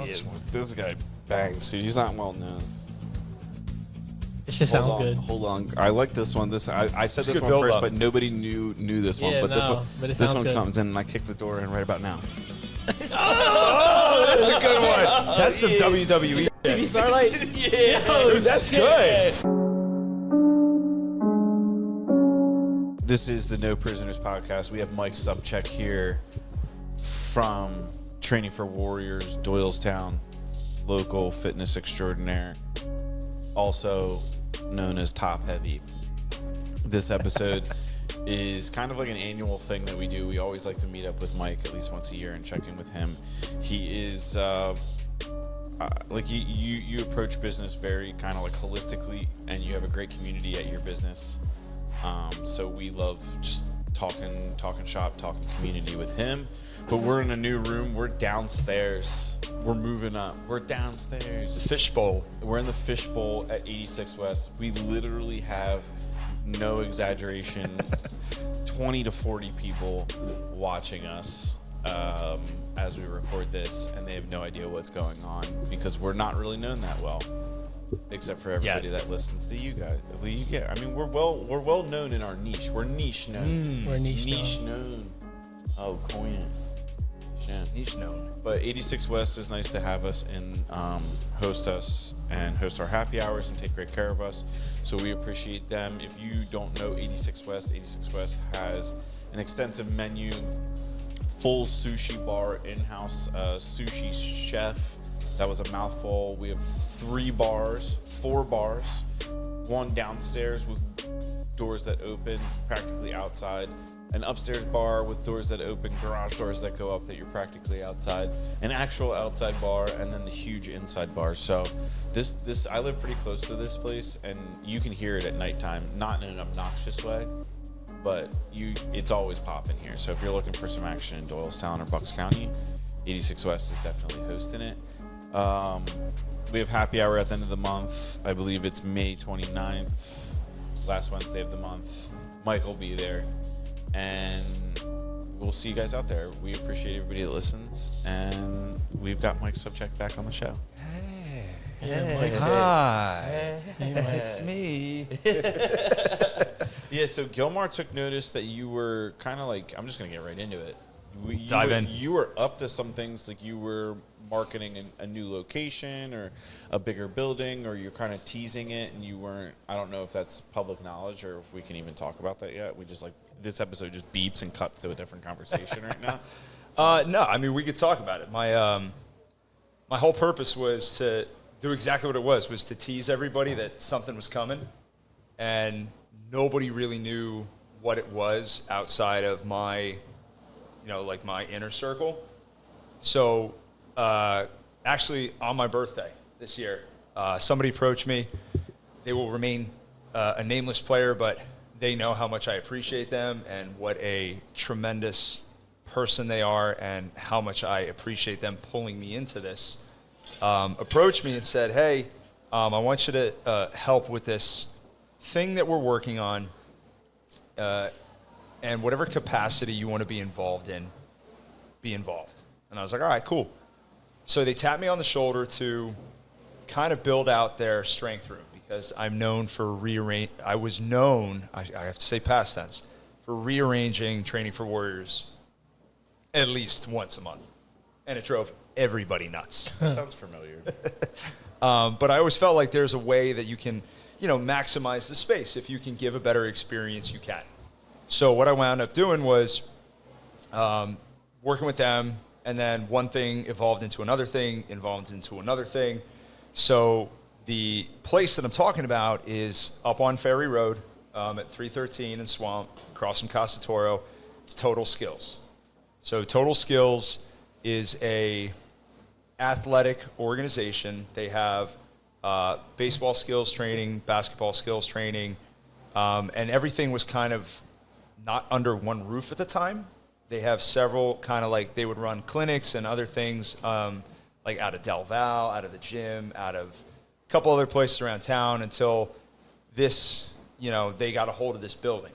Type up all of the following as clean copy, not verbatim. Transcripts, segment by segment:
This guy bangs, dude. He's not well known. It just sounds good. Hold on. I like this one. I said this one first, but nobody knew this one. Yeah, But this one comes in, and I kick the door in right about now. Oh, that's a good one. That's some WWE. TV Starlight? Yeah, dude, that's good. This is the No Prisoners podcast. We have Mike Sobczak here from Training for Warriors, Doylestown, local fitness extraordinaire, also known as Top Heavy. This episode is kind of like an annual thing that we do. We always like to meet up with Mike at least once a year and check in with him. He is like you approach business very kind of like holistically, and you have a great community at your business. So we love just talking shop, talking community with him. But we're in a new room. We're downstairs. We're moving up. We're downstairs. The fishbowl. We're in the fishbowl at 86 West. We literally have, no exaggeration, 20 to 40 people watching us as we record this, and they have no idea what's going on because we're not really known that well, except for everybody that listens to you guys. Yeah, I mean we're well known in our niche. We're niche known. We're niche known. Oh, coin it. Niche known. But 86 West is nice to have us and host us and host our happy hours and take great care of us. So we appreciate them. If you don't know 86 West has an extensive menu, full sushi bar, in-house sushi chef. That was a mouthful. We have 4 bars, one downstairs with doors that open practically outside, an upstairs bar with doors that open, garage doors that go up that you're practically outside, an actual outside bar, and then the huge inside bar. So this I live pretty close to this place, and you can hear it at nighttime, not in an obnoxious way, but it's always popping here. So if you're looking for some action in Doylestown or Bucks County, 86 West is definitely hosting it. We have happy hour at the end of the month. I believe it's May 29th, last Wednesday of the month. Mike will be there, and we'll see you guys out there. We appreciate everybody that listens, and we've got Mike Sobczak back on the show. Hey, hi. It's me. Yeah, so Gilmar took notice that you were kind of like, I'm just going to get right into it. Dive in. You were up to some things, like you were marketing a new location or a bigger building, or you're kind of teasing it, and you weren't, I don't know if that's public knowledge or if we can even talk about that yet. We just like, this episode just beeps and cuts to a different conversation right now. No, I mean, we could talk about it. My whole purpose was to do exactly what it was to tease everybody that something was coming, and nobody really knew what it was outside of my, like my inner circle. So actually on my birthday this year, somebody approached me. They will remain a nameless player, but they know how much I appreciate them and what a tremendous person they are and how much I appreciate them pulling me into this. Approached me and said, hey, I want you to help with this thing that we're working on, and whatever capacity you want to be involved in, be involved. And I was like, all right, cool. So they tapped me on the shoulder to kind of build out their strength room, because I'm known for I have to say past tense, for rearranging Training for Warriors at least once a month. And it drove everybody nuts. That sounds familiar. But I always felt like there's a way that you can, maximize the space. If you can give a better experience, you can. So what I wound up doing was working with them, and then one thing evolved into another thing, So the place that I'm talking about is up on Ferry Road at 313 in Swamp, across from Casa Toro. It's Total Skills. So Total Skills is a athletic organization. They have baseball skills training, basketball skills training, and everything was kind of not under one roof at the time. They have several kind of like, they would run clinics and other things like out of Del Val, out of the gym, out of a couple other places around town, until this, they got a hold of this building.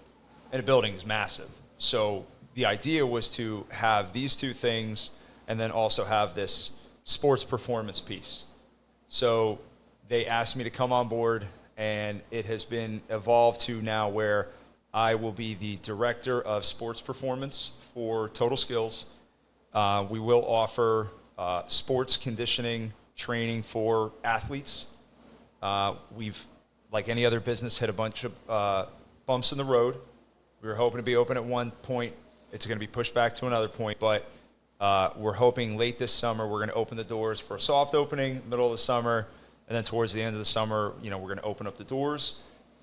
And the building is massive. So the idea was to have these two things and then also have this sports performance piece. So they asked me to come on board, and it has been evolved to now where I will be the director of sports performance for Total Skills. We will offer sports conditioning training for athletes. We've, like any other business, hit a bunch of bumps in the road. We were hoping to be open at one point. It's going to be pushed back to another point, but we're hoping late this summer we're going to open the doors for a soft opening, middle of the summer, and then towards the end of the summer, we're going to open up the doors.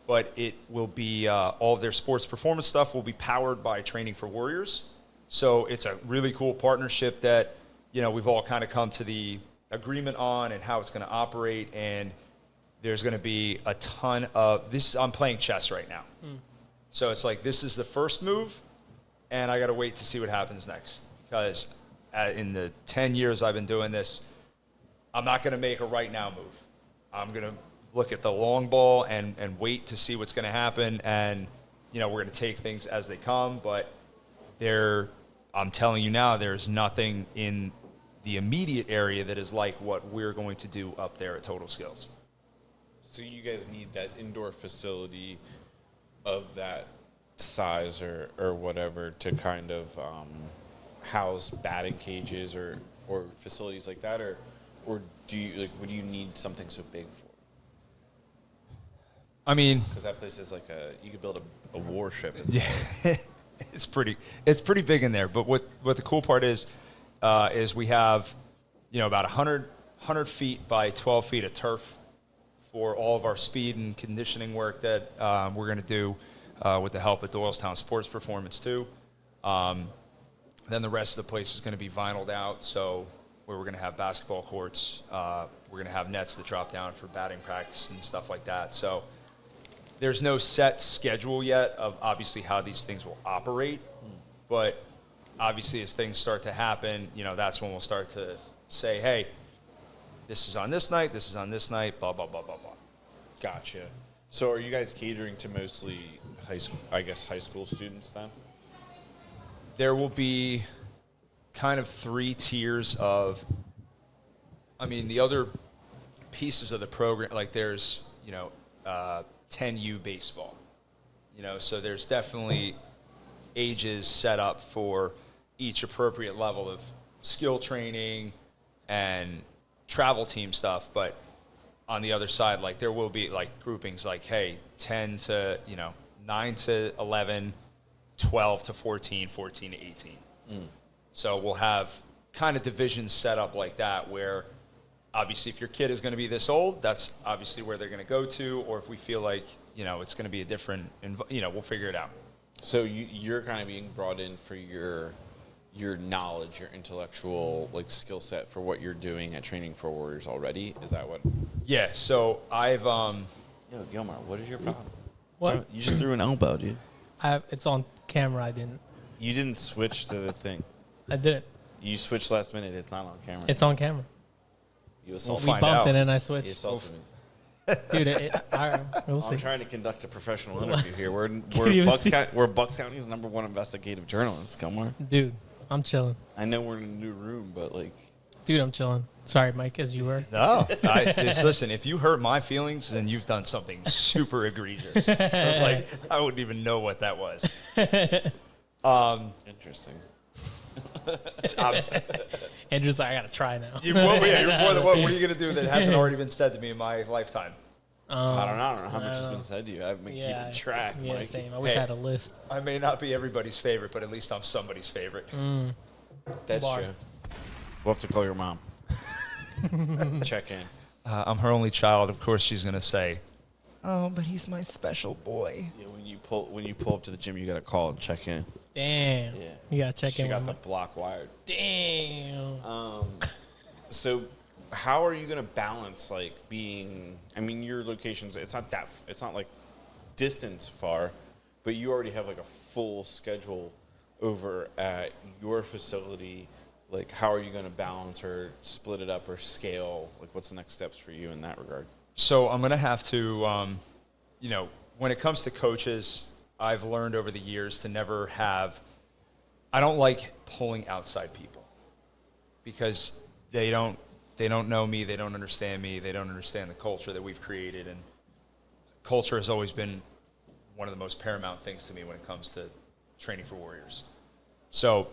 But it will be all of their sports performance stuff will be powered by Training for Warriors. So it's a really cool partnership that we've all kind of come to the agreement on and how it's going to operate. And there's going to be a ton of this. I'm playing chess right now, so it's like this is the first move, and I got to wait to see what happens next. Because in the 10 years I've been doing this, I'm not going to make a right now move. I'm going to look at the long ball and wait to see what's going to happen. And, we're going to take things as they come. But I'm telling you now, there's nothing in the immediate area that is like what we're going to do up there at Total Skills. So you guys need that indoor facility of that size or whatever to kind of house batting cages or facilities like that, or do you would you need something so big for? I mean, because that place is like you could build a warship. Yeah, it's pretty big in there. But what the cool part is we have about 100 feet by 12 feet of turf for all of our speed and conditioning work that we're going to do with the help of Doylestown Sports Performance too. Then the rest of the place is going to be vinyled out, so where we're going to have basketball courts, we're going to have nets that drop down for batting practice and stuff like that. So there's no set schedule yet of obviously how these things will operate, but obviously as things start to happen, that's when we'll start to say, hey, this is on this night, this is on this night, blah, blah, blah, blah, blah. Gotcha. So are you guys catering to mostly high school students then? There will be kind of 3 tiers of, the other pieces of the program, like there's, 10U baseball, so there's definitely ages set up for each appropriate level of skill training and travel team stuff. But on the other side, like there will be like groupings like, hey, 10 to, 9 to 11, 12 to 14, 14 to 18. So we'll have kind of divisions set up like that where obviously if your kid is going to be this old, that's obviously where they're going to go to. Or if we feel like, it's going to be a different, we'll figure it out. So you're kind of being brought in for your knowledge, your intellectual skill set for what you're doing at Training for Warriors already. Is that what? Yeah. So I've Yo, Gilmar, what is your problem? What? You just threw an elbow, dude. It's on camera. I didn't. You didn't switch to the thing. I didn't. You switched last minute. It's not on camera. It's on camera. You assaulted We find bumped out. it and I You switched. assaulted me. Dude, we'll see. I'm trying to conduct a professional interview here. We're even Bucks, see? we're Bucks County's #1 investigative journalist, Gilmar. Dude, I'm chilling. I know we're in a new room, but Dude, I'm chilling. Sorry, Mike, as you were. No. Listen, if you hurt my feelings, then you've done something super egregious. I wouldn't even know what that was. interesting. Andrew's like, I gotta try now. You're more than what are you going to do that hasn't already been said to me in my lifetime? I don't know how much has been said to you. I've been keeping track, Yeah, Mike. same. I wish I had a list. I may not be everybody's favorite, but at least I'm somebody's favorite. That's Bar. true. We'll have to call your mom. Check in. I'm her only child. Of course, she's going to say, "Oh, but he's my special boy." Yeah, when you pull up to the gym, you got to call and check in. Damn. Yeah. You gotta check She in got with the Mike. block wired. Damn. So how are you going to balance being? I mean, your locations. It's not like distance far, but you already have a full schedule over at your facility. How are you going to balance or split it up or scale? What's the next steps for you in that regard? So I'm going to have to, when it comes to coaches, I've learned over the years to never have. I don't like pulling outside people because they don't they don't know me, they don't understand me, they don't understand the culture that we've created, and culture has always been one of the most paramount things to me when it comes to training for Warriors. So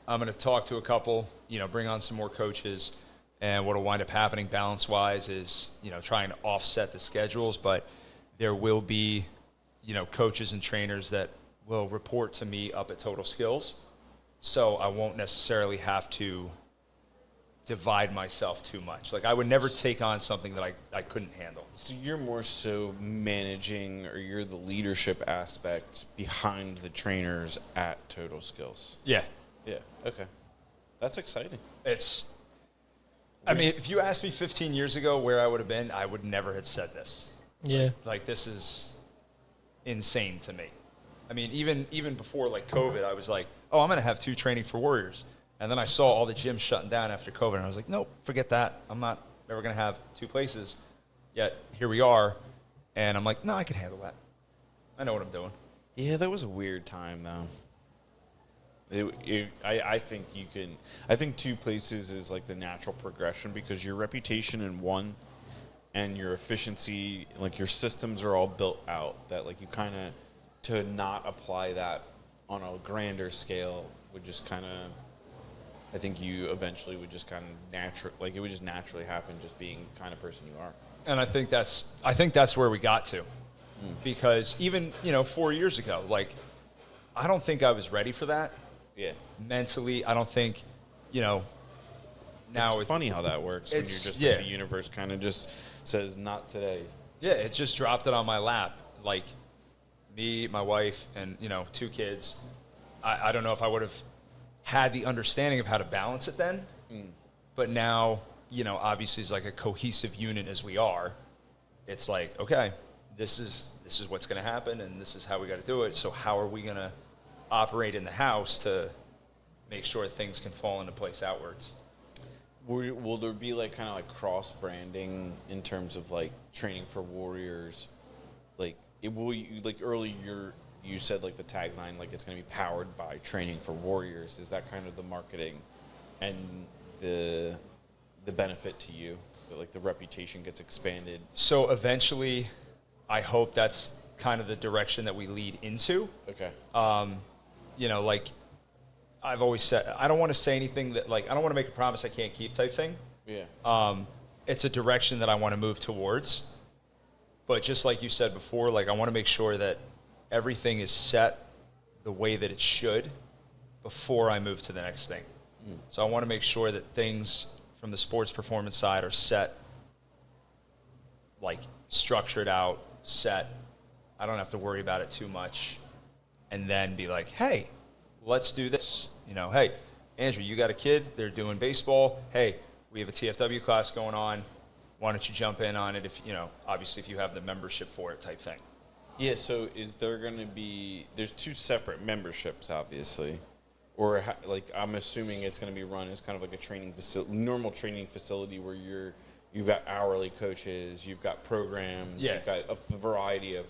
I'm going to talk to a couple, bring on some more coaches, and what will wind up happening balance-wise is, trying to offset the schedules, but there will be, coaches and trainers that will report to me up at Total Skills, so I won't necessarily have to divide myself too much. Like, I would never take on something that I couldn't handle. So you're more so managing, or you're the leadership aspect behind the trainers at Total Skills. Yeah. Yeah. Okay. That's exciting. I mean, if you asked me 15 years ago where I would have been, I would never have said this. Yeah. Like, this is insane to me. I mean, even before, like, COVID, I was like, oh, I'm going to have 2 training for Warriors. And then I saw all the gyms shutting down after COVID, and I was like, nope, forget that. I'm not ever going to have 2 places. Yet, here we are, and I'm like, no, I can handle that. I know what I'm doing. Yeah, that was a weird time, though. I think you can. I think 2 places is like the natural progression, because your reputation in one and your efficiency, like your systems are all built out. That, like, you kind of, to not apply that on a grander scale would just kind of, I think you eventually would just kind of it would just naturally happen, just being the kind of person you are. And I think that's where we got to, because even 4 years ago, like, I don't think I was ready for that. Yeah. Mentally, I don't think, now it's funny how that works when you're just like, the universe kind of just says not today. Yeah, it just dropped it on my lap. Like, me, my wife, and 2 kids. I don't know if I would have had the understanding of how to balance it then, but now, obviously, it's like a cohesive unit as we are. It's like, okay, this is what's going to happen, and this is how we got to do it. So how are we going to operate in the house to make sure things can fall into place outwards? Will there be like kind of like cross branding in terms of like training for Warriors? Like, earlier you said like the tagline, like it's going to be powered by training for Warriors. Is that kind of the marketing and the benefit to you, that like the reputation gets expanded? So eventually, I hope that's kind of the direction that we lead into. Okay. Like I've always said, I don't want to say anything that, like, I don't want to make a promise I can't keep type thing. Yeah. It's a direction that I want to move towards. But just like you said before, like, I want to make sure that everything is set the way that it should before I move to the next thing. So I want to make sure that things from the sports performance side are set, like, structured out, set. I don't have to worry about it too much. And then be like, hey, let's do this. Hey, Andrew, you got a kid, they're doing baseball. Hey, we have a TFW class going on. Why don't you jump in on it if, obviously if you have the membership for it type thing. Yeah, so is there going to be, there's 2 separate memberships, obviously. Or, I'm assuming it's going to be run as kind of like a training facility, normal training facility where you've got hourly coaches, you've got programs, you've got a variety of,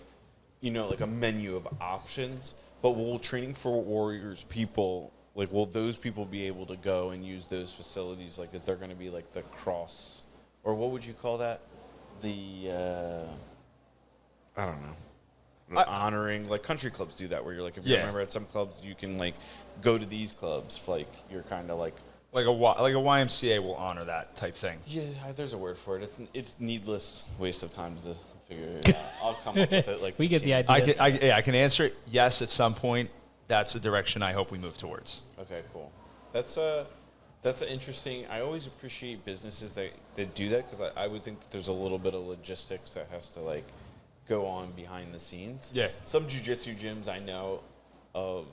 like a menu of options. But will training for Warriors people, like, will those people be able to go and use those facilities? Like, is there going to be like the cross, or what would you call that? I don't know. Honoring, like country clubs do that, where you're like, if you remember at some clubs, you can like go to these clubs, like you're kind of like a YMCA will honor that type thing. Yeah, there's a word for it. It's needless waste of time to figure it out. I'll come up with it. Like, we get the idea. I can answer it. Yes, at some point, that's the direction I hope we move towards. Okay, cool. That's interesting. I always appreciate businesses that do that, because I would think that there's a little bit of logistics that has to like go on behind the scenes. Yeah. Some jiu-jitsu gyms I know of,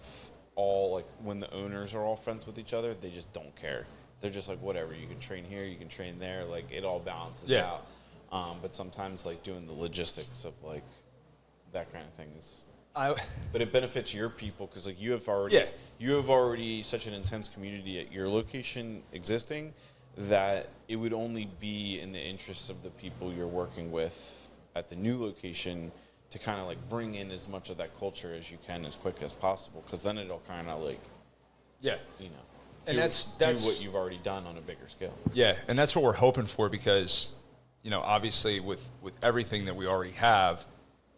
all like when the owners are all friends with each other, they just don't care. They're just like, whatever, you can train here, you can train there, like it all balances out. But sometimes like doing the logistics of like that kind of thing is, but it benefits your people, because like you have already such an intense community at your location existing, that it would only be in the interests of the people you're working with at the new location to kind of like bring in as much of that culture as you can as quick as possible, because then it'll kind of like, that's do what you've already done on a bigger scale. Yeah, and that's what we're hoping for because, obviously with everything that we already have,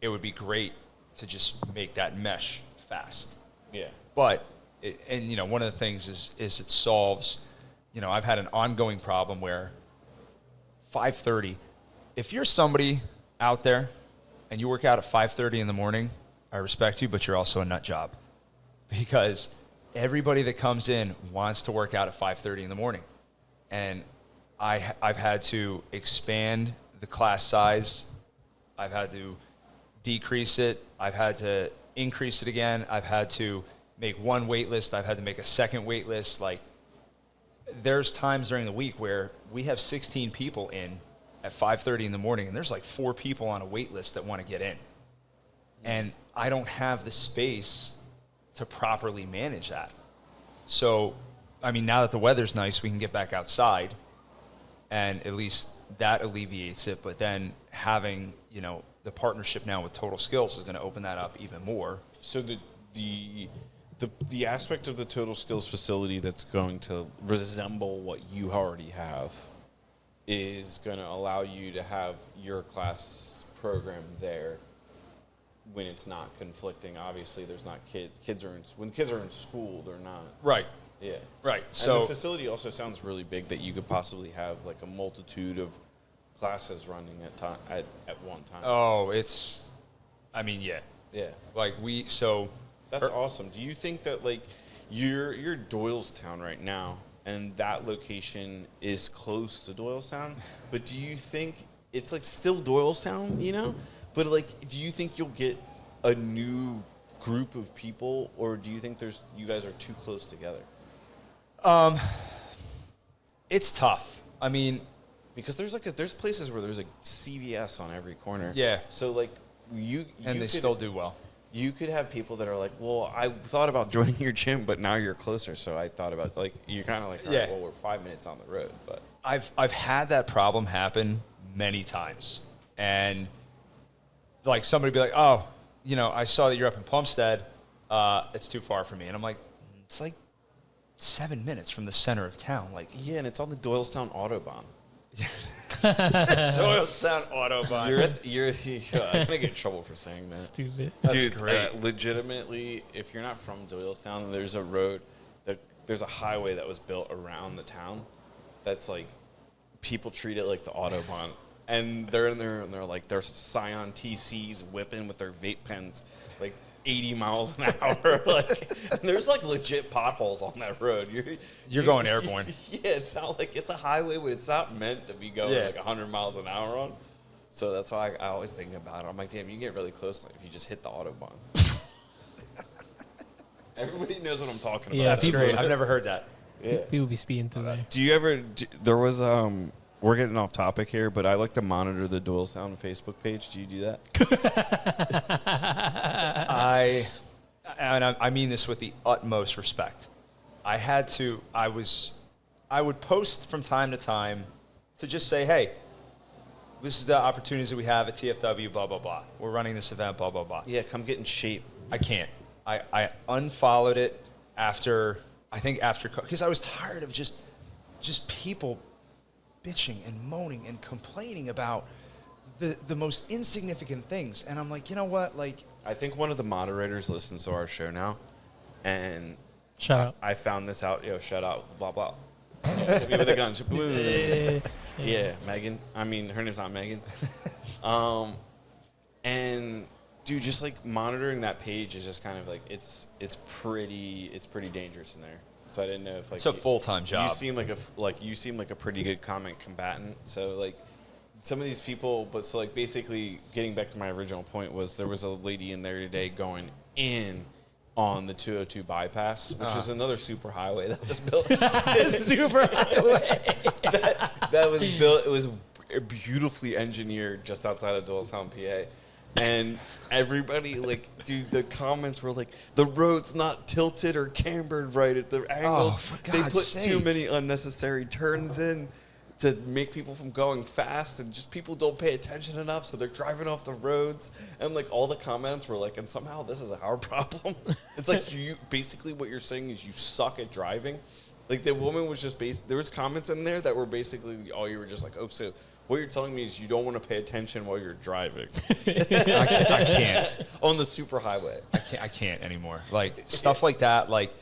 it would be great to just make that mesh fast. Yeah. But, one of the things is it solves, I've had an ongoing problem where 5:30, if you're somebody out there and you work out at 5:30 in the morning, I respect you, but you're also a nut job because everybody that comes in wants to work out at 5:30 in the morning. And I've had to expand the class size. I've had to decrease it. I've had to increase it again. I've had to make one wait list. I've had to make a second wait list. Like, there's times during the week where we have 16 people in at 5:30 in the morning, and there's like 4 people on a wait list that want to get in. And I don't have the space to properly manage that. So, now that the weather's nice, we can get back outside, and at least that alleviates it. But then having, the partnership now with Total Skills is going to open that up even more. So the aspect of the Total Skills facility that's going to resemble what you already have is going to allow you to have your class program there when it's not conflicting. Obviously, there's not when kids are in school, they're not. Right. Yeah. Right. So and the facility also sounds really big that you could possibly have like a multitude of classes running at one time. Oh, yeah. Yeah. That's awesome. Do you think that like you're Doylestown right now and that location is close to Doylestown, but do you think it's like still Doylestown, But like, do you think you'll get a new group of people, or do you think you guys are too close together? It's tough. Because there's places where there's a CVS on every corner. Yeah. So like they still do well. You could have people that are like, well, I thought about joining your gym, but now you're closer, so I thought about like you're kind of like, all right, well, we're 5 minutes on the road, but I've had that problem happen many times, and like somebody be like, oh, I saw that you're up in Plumstead, it's too far for me, and I'm like, it's like 7 minutes from the center of town, like yeah, and it's on the Doylestown Autobahn. Doylestown Autobahn. I'm gonna get in trouble for saying that. Stupid. That's Dude, great. Legitimately, if you're not from Doylestown, there's a road there's a highway that was built around the town that's like people treat it like the Autobahn. And they're in there and they're like there's Scion TCs whipping with their vape pens like 80 miles an hour. Like, and there's like legit potholes on that road. You're going airborne. Yeah, it's not like it's a highway, but it's not meant to be going like 100 miles an hour on. So that's why I always think about it. I'm like, damn, you can get really close if you just hit the Autobahn. Everybody knows what I'm talking about. Yeah, That's people- great. I've never heard that. Yeah. People be speeding through there. Do you ever? There was we're getting off topic here, but I like to monitor the Doylestown Facebook page. Do you do that? I mean this with the utmost respect. I would post from time to time to just say, hey, this is the opportunities that we have at TFW, blah, blah, blah. We're running this event, blah, blah, blah. Yeah, come get in shape. I can't. I unfollowed it because I was tired of just people bitching and moaning and complaining about the most insignificant things. And I'm like, you know what? Like, I think one of the moderators listens to our show now, and Shut up. I found this out. Yo, shut out. Blah blah. Hit me with a gun. Yeah, Megan. I mean, her name's not Megan. And dude, just like monitoring that page is just kind of like it's pretty dangerous in there. So I didn't know if like it's a full-time job. You seem like a pretty good comment combatant. So like some of these people, but so like basically getting back to my original point was there was a lady in there today going in on the 202 bypass, which is another super highway that was built. Super highway. that was built. It was beautifully engineered just outside of Doylestown, PA. And everybody, like, dude, the comments were like, the road's not tilted or cambered right at the angles. Oh, for they God's put sake. too many unnecessary turns in to make people from going fast, and just people don't pay attention enough, so they're driving off the roads. And, like, all the comments were like, and somehow this is our problem. It's like, you basically what you're saying is you suck at driving, Like the woman was just there was comments in there that were basically all you were just like, oh, so what you're telling me is you don't want to pay attention while you're driving. I can't. On the super highway. I can't anymore. Like stuff like that. Like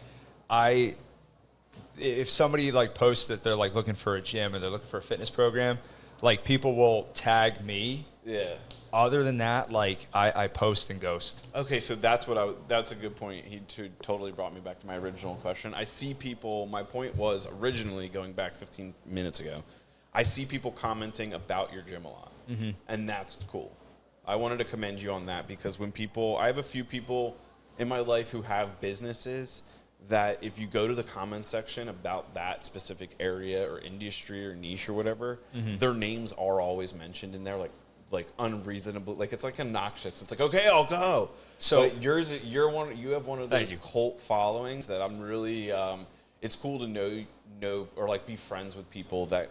if somebody like posts that they're like looking for a gym or they're looking for a fitness program, like people will tag me. Yeah. Other than that, like I post and ghost. Okay, so that's a good point. He totally brought me back to my original question. I see people, my point was originally going back 15 minutes ago, I see people commenting about your gym a lot, and that's cool. I wanted to commend you on that because I have a few people in my life who have businesses that if you go to the comment section about that specific area or industry or niche or whatever, their names are always mentioned in there, like unreasonable, like it's like obnoxious. It's like, okay, I'll go. So but you have one of those cult followings that I'm really. It's cool to know or like be friends with people that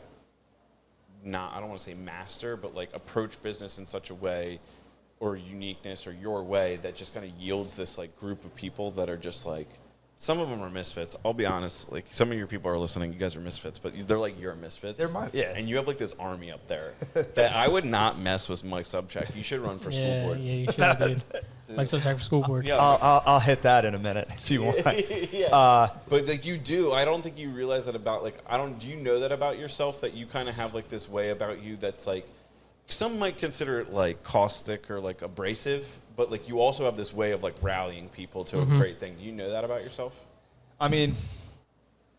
I don't want to say master, but like approach business in such a way or uniqueness or your way that just kind of yields this like group of people that are just like. Some of them are misfits. I'll be honest. Like some of your people are listening. You guys are misfits, but they're like your misfits. Yeah. And you have like this army up there that I would not mess with Mike Sobczak. You should run for school board. Yeah, you should, dude. Mike Sobczak for school board. Yeah. I'll hit that in a minute if you want. Yeah. But like you do. I don't think you realize that about like do you know that about yourself that you kind of have like this way about you that's like some might consider it like caustic or like abrasive, but like you also have this way of like rallying people to a great thing. Do you know that about yourself? I mean,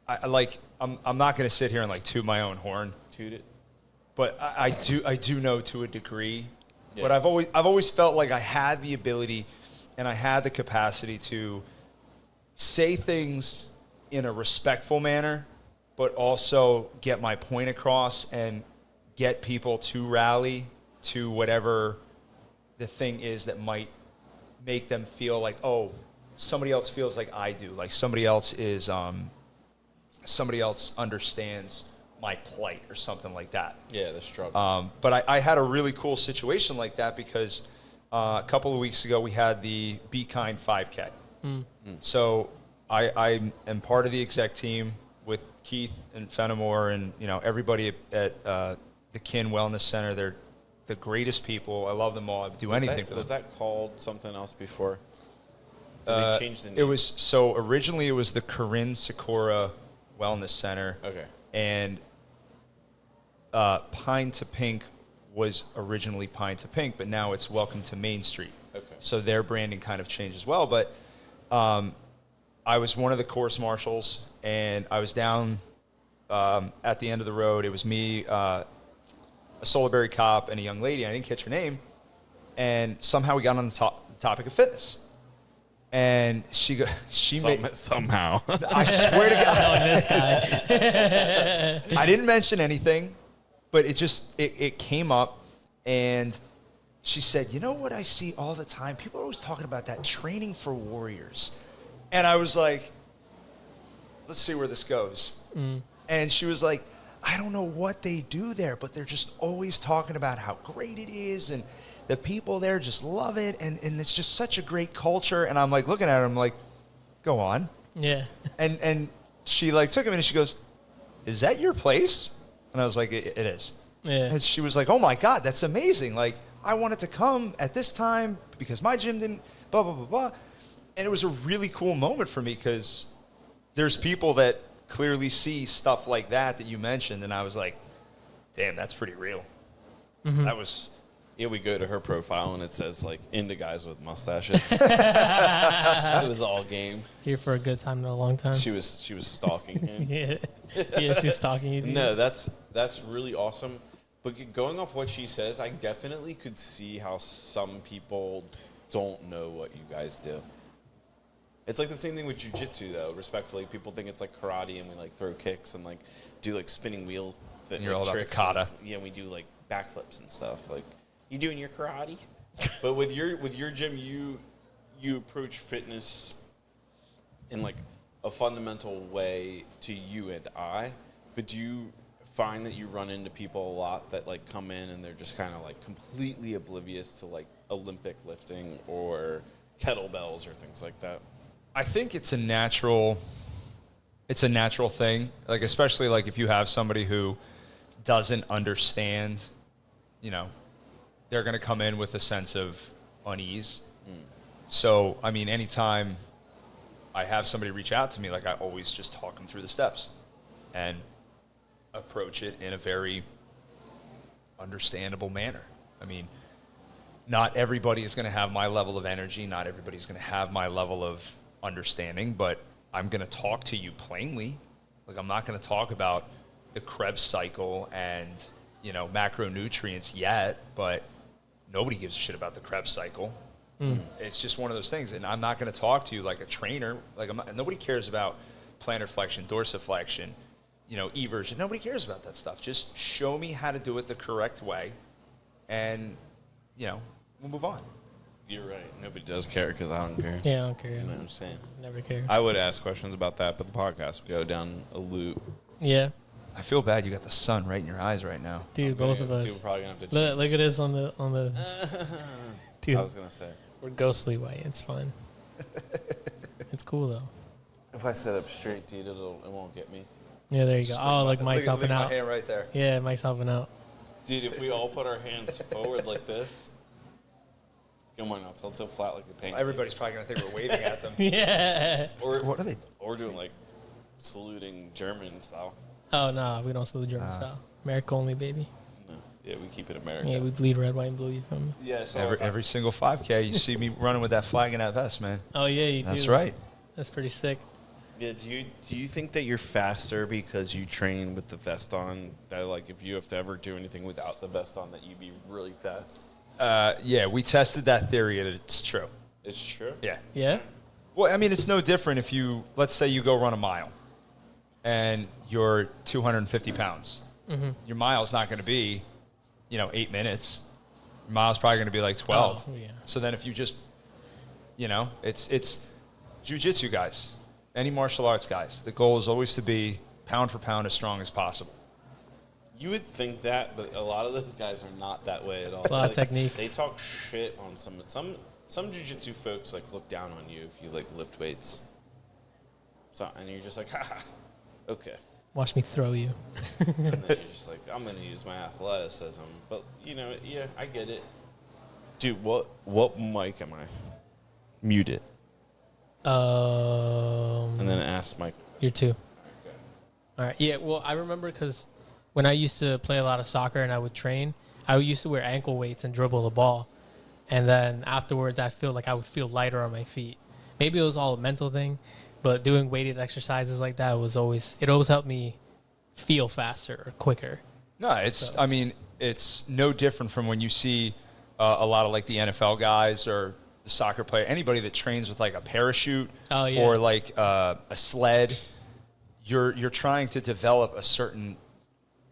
I'm not going to sit here and like toot my own horn. Toot it. But I do know to a degree. Yeah. But I've always felt like I had the ability and I had the capacity to say things in a respectful manner, but also get my point across and get people to rally to whatever the thing is that might make them feel like, oh, somebody else feels like I do, like somebody else understands my plight or something like that. Yeah, the struggle. But I had a really cool situation like that because a couple of weeks ago we had the Be Kind 5K. So I am part of the exec team with Keith and Fenimore and everybody at the Kin Wellness Center. They're the greatest people. I love them all. I'd do anything for them. Was that called something else before? Did they change the name? It was originally it was the Corinne Sikora Wellness Center. Okay. And Pine to Pink was originally Pine to Pink, but now it's Welcome to Main Street. Okay. So their branding kind of changed as well. But I was one of the course marshals, and I was down at the end of the road. It was me, a Solarberry cop, and a young lady. I didn't catch her name. And somehow we got on the topic of fitness. And she somehow. I swear to God. This guy. I didn't mention anything, but it came up, and she said, you know what I see all the time? People are always talking about that training for warriors. And I was like, let's see where this goes. And she was like, I don't know what they do there, but they're just always talking about how great it is, and the people there just love it, and it's just such a great culture. And I'm like looking at her, I'm like, go on. Yeah. And she like took a minute, she goes, is that your place? And I was like, it is. Yeah. And she was like, oh my God, that's amazing. Like, I wanted to come at this time because my gym didn't, blah, blah, blah, blah. And it was a really cool moment for me because there's people that clearly see stuff like that you mentioned. And I was like, damn, that's pretty real. That was... Yeah, we go to her profile and it says like into guys with mustaches. It was all game. Here for a good time, not a long time. She was stalking him. Yeah, she's stalking you. Dude. No, that's really awesome. But going off what she says, I definitely could see how some people don't know what you guys do. It's like the same thing with jiu-jitsu, though. Respectfully, people think it's like karate and we like throw kicks and like do like spinning wheels. And you're all about the kata. Yeah, we do like backflips and stuff. Like, you doing your karate? But with your gym, you approach fitness in like a fundamental way to you and I. But do you find that you run into people a lot that like come in and they're just kind of like completely oblivious to like Olympic lifting or kettlebells or things like that? I think it's a natural it's a natural thing. Like, especially like if you have somebody who doesn't understand, you know, they're going to come in with a sense of unease. So, I mean, anytime I have somebody reach out to me, like I always just talk them through the steps and approach it in a very understandable manner. I mean, not everybody is going to have my level of energy. Not everybody's going to have my level of understanding, but I'm going to talk to you plainly. Like, I'm not going to talk about the Krebs cycle and, you know, macronutrients yet, but nobody gives a shit about the Krebs cycle. It's just one of those things. And I'm not going to talk to you like a trainer. Like, nobody cares about plantar flexion, dorsiflexion, you know, eversion. Nobody cares about that stuff. Just show me how to do it the correct way, and, you know, we'll move on. You're right. Nobody does care because I don't care. Yeah, I don't care. You know what I'm saying? Never care. I would ask questions about that, but the podcast would go down a loop. Yeah. I feel bad you got the sun right in your eyes right now. Dude, both of Dude, us. we're probably gonna have to Look at this on the dude. I was gonna say. We're ghostly white. It's fine. It's cool though. If I sit up straight, dude, it won't get me. Yeah, there you go. Oh, look, Mike's helping out. My hand right there. Yeah, Mike's helping out. Dude, if we all put our hands forward like this, come on now, tilt so flat like a pancake. Everybody's probably gonna think we're waving at them. Yeah. Or What are they? Or doing like saluting German style. Oh no, we don't salute German style. America only, baby. No, yeah, we keep it American. Yeah, we bleed red, white, and blue. You feel me? Yeah, so Every single 5K, you see me running with that flag and that vest, man. Oh yeah, you do. That's right. That's pretty sick. yeah. Do you think that you're faster because you train with the vest on? That like if you have to ever do anything without the vest on, that you'd be really fast. Yeah, we tested that theory, and it's true. It's true. Yeah. Yeah. Well, I mean, it's no different if you, let's say you go run a mile, and you're 250 pounds. Mm-hmm. Your mile's not going to be, 8 minutes. Your mile's probably going to be like 12. Oh, yeah. So then if you just, it's jiu-jitsu guys, any martial arts guys. The goal is always to be pound for pound as strong as possible. You would think that, but a lot of those guys are not that way at all. A lot of technique. They talk shit on some jiu-jitsu folks like look down on you if you like lift weights. So and you're just like, haha, okay. Watch me throw you. And then you're just like, I'm gonna use my athleticism. But yeah, I get it. Dude, what mic am I? Mute it. And then ask Mike. You're two. All right. Yeah. Well, I remember because when I used to play a lot of soccer and I would train, I used to wear ankle weights and dribble the ball. And then afterwards, I feel like I would feel lighter on my feet. Maybe it was all a mental thing, but doing weighted exercises like that it always helped me feel faster or quicker. No, it's no different from when you see a lot of like the NFL guys or the soccer player, anybody that trains with like a parachute or like a sled. You're trying to develop a certain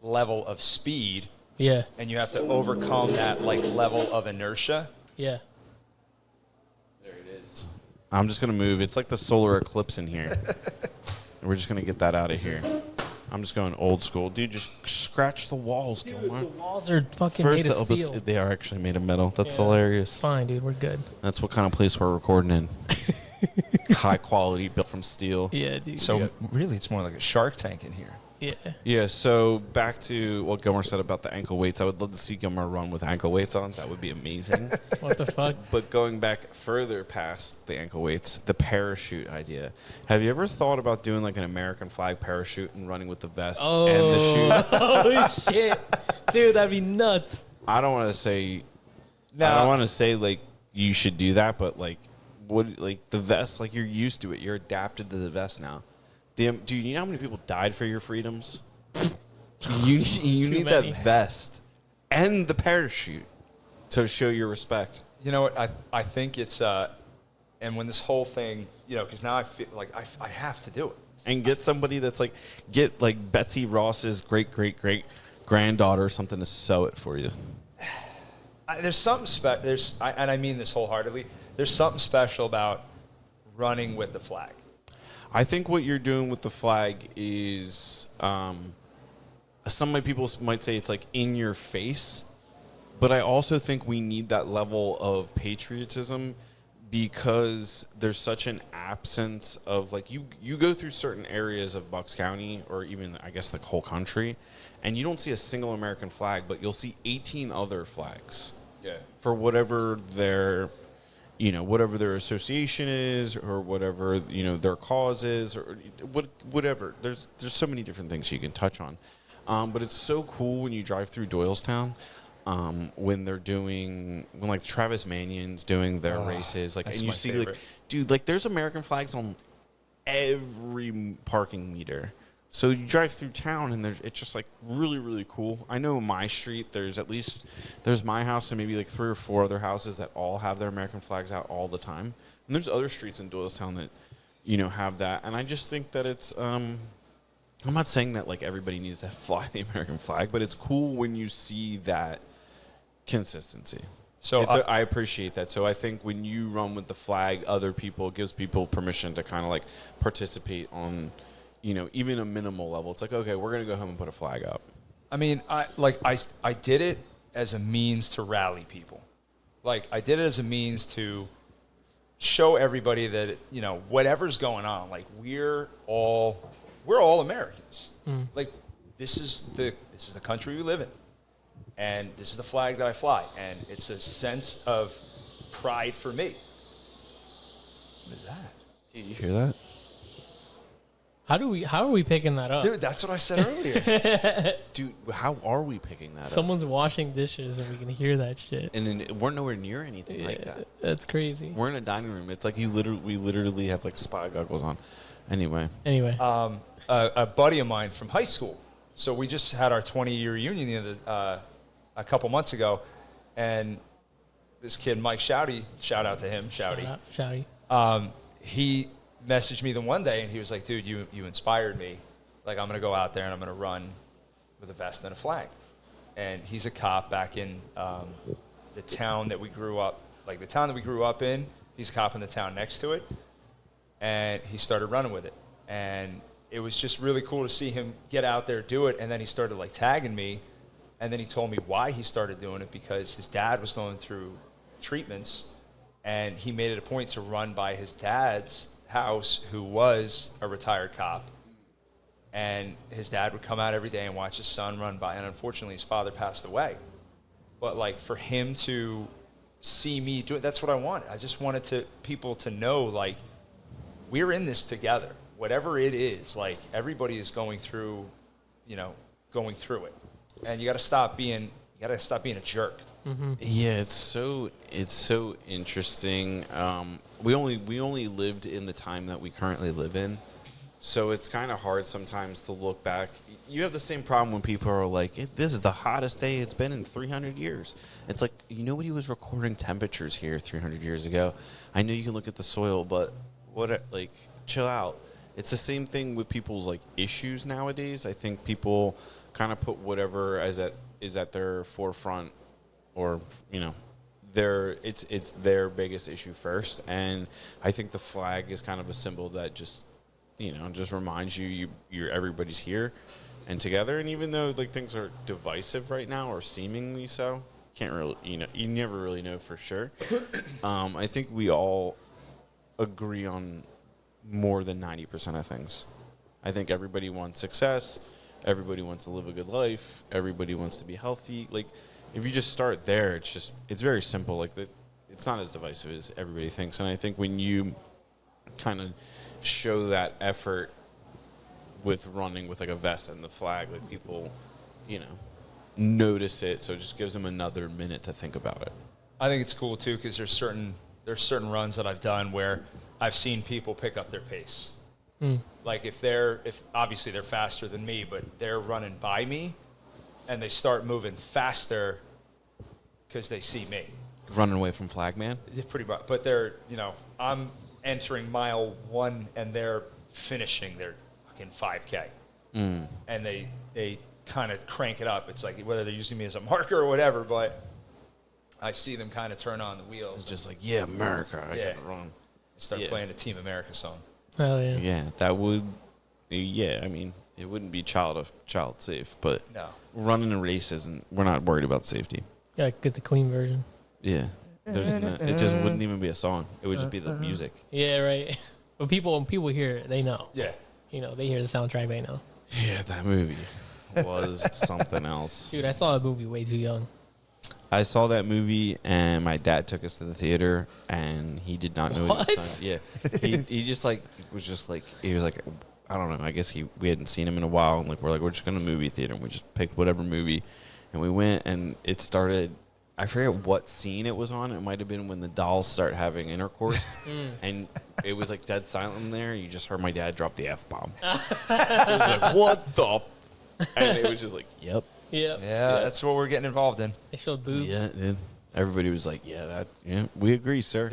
level of speed. Yeah. And you have to overcome that like level of inertia. Yeah. There it is. I'm just gonna move. It's like the solar eclipse in here. We're just gonna get that out of here. I'm just going old school, dude. Just scratch the walls, Dude, Gilmore. the walls are fucking made of steel. They are actually made of metal. That's Yeah. hilarious. Fine, dude. We're good. That's what kind of place we're recording in. High quality, built from steel. Yeah, dude. So really, it's more like a Shark Tank in here. Yeah. Yeah, so back to what Gilmore said about the ankle weights. I would love to see Gilmore run with ankle weights on. That would be amazing. What the fuck? But going back further past the ankle weights, the parachute idea. Have you ever thought about doing like an American flag parachute and running with the vest and the chute? Holy shit. Dude, that'd be nuts. I don't want to say No. I don't want to say like you should do that, but like the vest, like you're used to it. You're adapted to the vest now. Do you know how many people died for your freedoms? You need many. that vest and the parachute to show your respect. You know what? I think it's and when this whole thing, because now I feel like I have to do it. And get somebody that's like, get like Betsy Ross's great granddaughter or something to sew it for you. There's something and I mean this wholeheartedly. There's something special about running with the flag. I think what you're doing with the flag is, some people might say it's like in your face, but I also think we need that level of patriotism because there's such an absence of, like, you go through certain areas of Bucks County, or even I guess the whole country, and you don't see a single American flag, but you'll see 18 other flags. Yeah. For whatever their, whatever their association is, or whatever, their cause is, or whatever. There's so many different things you can touch on. But it's so cool when you drive through Doylestown, when like Travis Mannion's doing their races, like, and you see favorite. Like, dude, like there's American flags on every parking meter. So you drive through town, and it's just like really, really cool. I know in my street there's my house and maybe like 3 or 4 other houses that all have their American flags out all the time. And there's other streets in Doylestown that, have that. And I just think that it's I'm not saying that like everybody needs to fly the American flag, but it's cool when you see that consistency. So I appreciate that. So I think when you run with the flag, it gives people permission to kind of like participate on, even a minimal level. It's like, okay, we're going to go home and put a flag up. I mean, I did it as a means to rally people. Like, I did it as a means to show everybody that, whatever's going on, like, we're all Americans. Like, this is the country we live in. And this is the flag that I fly. And it's a sense of pride for me. What is that? Did you hear that? How are we picking that up? Dude, that's what I said earlier. Dude, how are we picking that up? Someone's washing dishes and we can hear that shit. And then we're nowhere near anything like that. That's crazy. We're in a dining room. It's like we literally have like spy goggles on. Anyway. A buddy of mine from high school. So we just had our 20-year reunion a couple months ago, and this kid Mike Shouty, shout out to him, Shouty. He messaged me the one day, and he was like, dude, you inspired me. Like, I'm going to go out there, and I'm going to run with a vest and a flag. And he's a cop back in the town that we grew up, in. He's a cop in the town next to it. And he started running with it. And it was just really cool to see him get out there, do it. And then he started, like, tagging me. And then he told me why he started doing it, because his dad was going through treatments. And he made it a point to run by his dad's house, who was a retired cop, and his dad would come out every day and watch his son run by, and unfortunately his father passed away. But like, for him to see me do it, that's what I wanted. I just wanted people to know, like, we're in this together. Whatever it is, like, everybody is going through it, and you got to stop being a jerk. Mm-hmm. Yeah, it's so interesting. We only lived in the time that we currently live in, so it's kind of hard sometimes to look back. You have the same problem when people are like, "This is the hottest day it's been in 300 years." It's like, nobody was recording temperatures here 300 years ago. I know you can look at the soil, but chill out. It's the same thing with people's like issues nowadays. I think people kind of put whatever is at their forefront, or it's their biggest issue first. And I think the flag is kind of a symbol that just reminds you're everybody's here and together. And even though like things are divisive right now, or seemingly so, can't really, you never really know for sure. I think we all agree on more than 90% of things. I think everybody wants success. Everybody wants to live a good life. Everybody wants to be healthy. Like, if you just start there, it's very simple. Like, it's not as divisive as everybody thinks. And I think when you kind of show that effort with running with like a vest and the flag, like, people, notice it. So it just gives them another minute to think about it. I think it's cool too, because there's certain runs that I've done where I've seen people pick up their pace. Like, if obviously they're faster than me, but they're running by me, and they start moving faster because they see me running away from Flagman. Pretty much, but they're I'm entering mile 1 and they're finishing their fucking 5K, and they kind of crank it up. It's like whether they're using me as a marker or whatever, but I see them kind of turn on the wheels. It's just like, yeah, America. I got it wrong. Start playing a Team America song. Hell yeah. Yeah, that would. Yeah, I mean, it wouldn't be child safe, but no, running a race isn't. We're not worried about safety. Yeah, get the clean version. Yeah. It just wouldn't even be a song. It would just be the music. Yeah, right. But when people hear it, they know. Yeah. You know, they hear the soundtrack, they know. Yeah, that movie was something else. Dude, I saw that movie way too young. I saw that movie, and my dad took us to the theater, and he did not know What? what he was saying. Yeah, he just like was just like he was like, I don't know. I guess we hadn't seen him in a while, and we're just going to movie theater, and we just picked whatever movie, and we went, and it started. I forget what scene it was on. It might have been when the dolls start having intercourse, and it was like dead silent in there. You just heard my dad drop the F-bomb. It was like, what the? And it was just like, yep. Yeah. Yeah, that's what we're getting involved in. They showed boobs. Yeah, dude. Everybody was like, we agree, sir.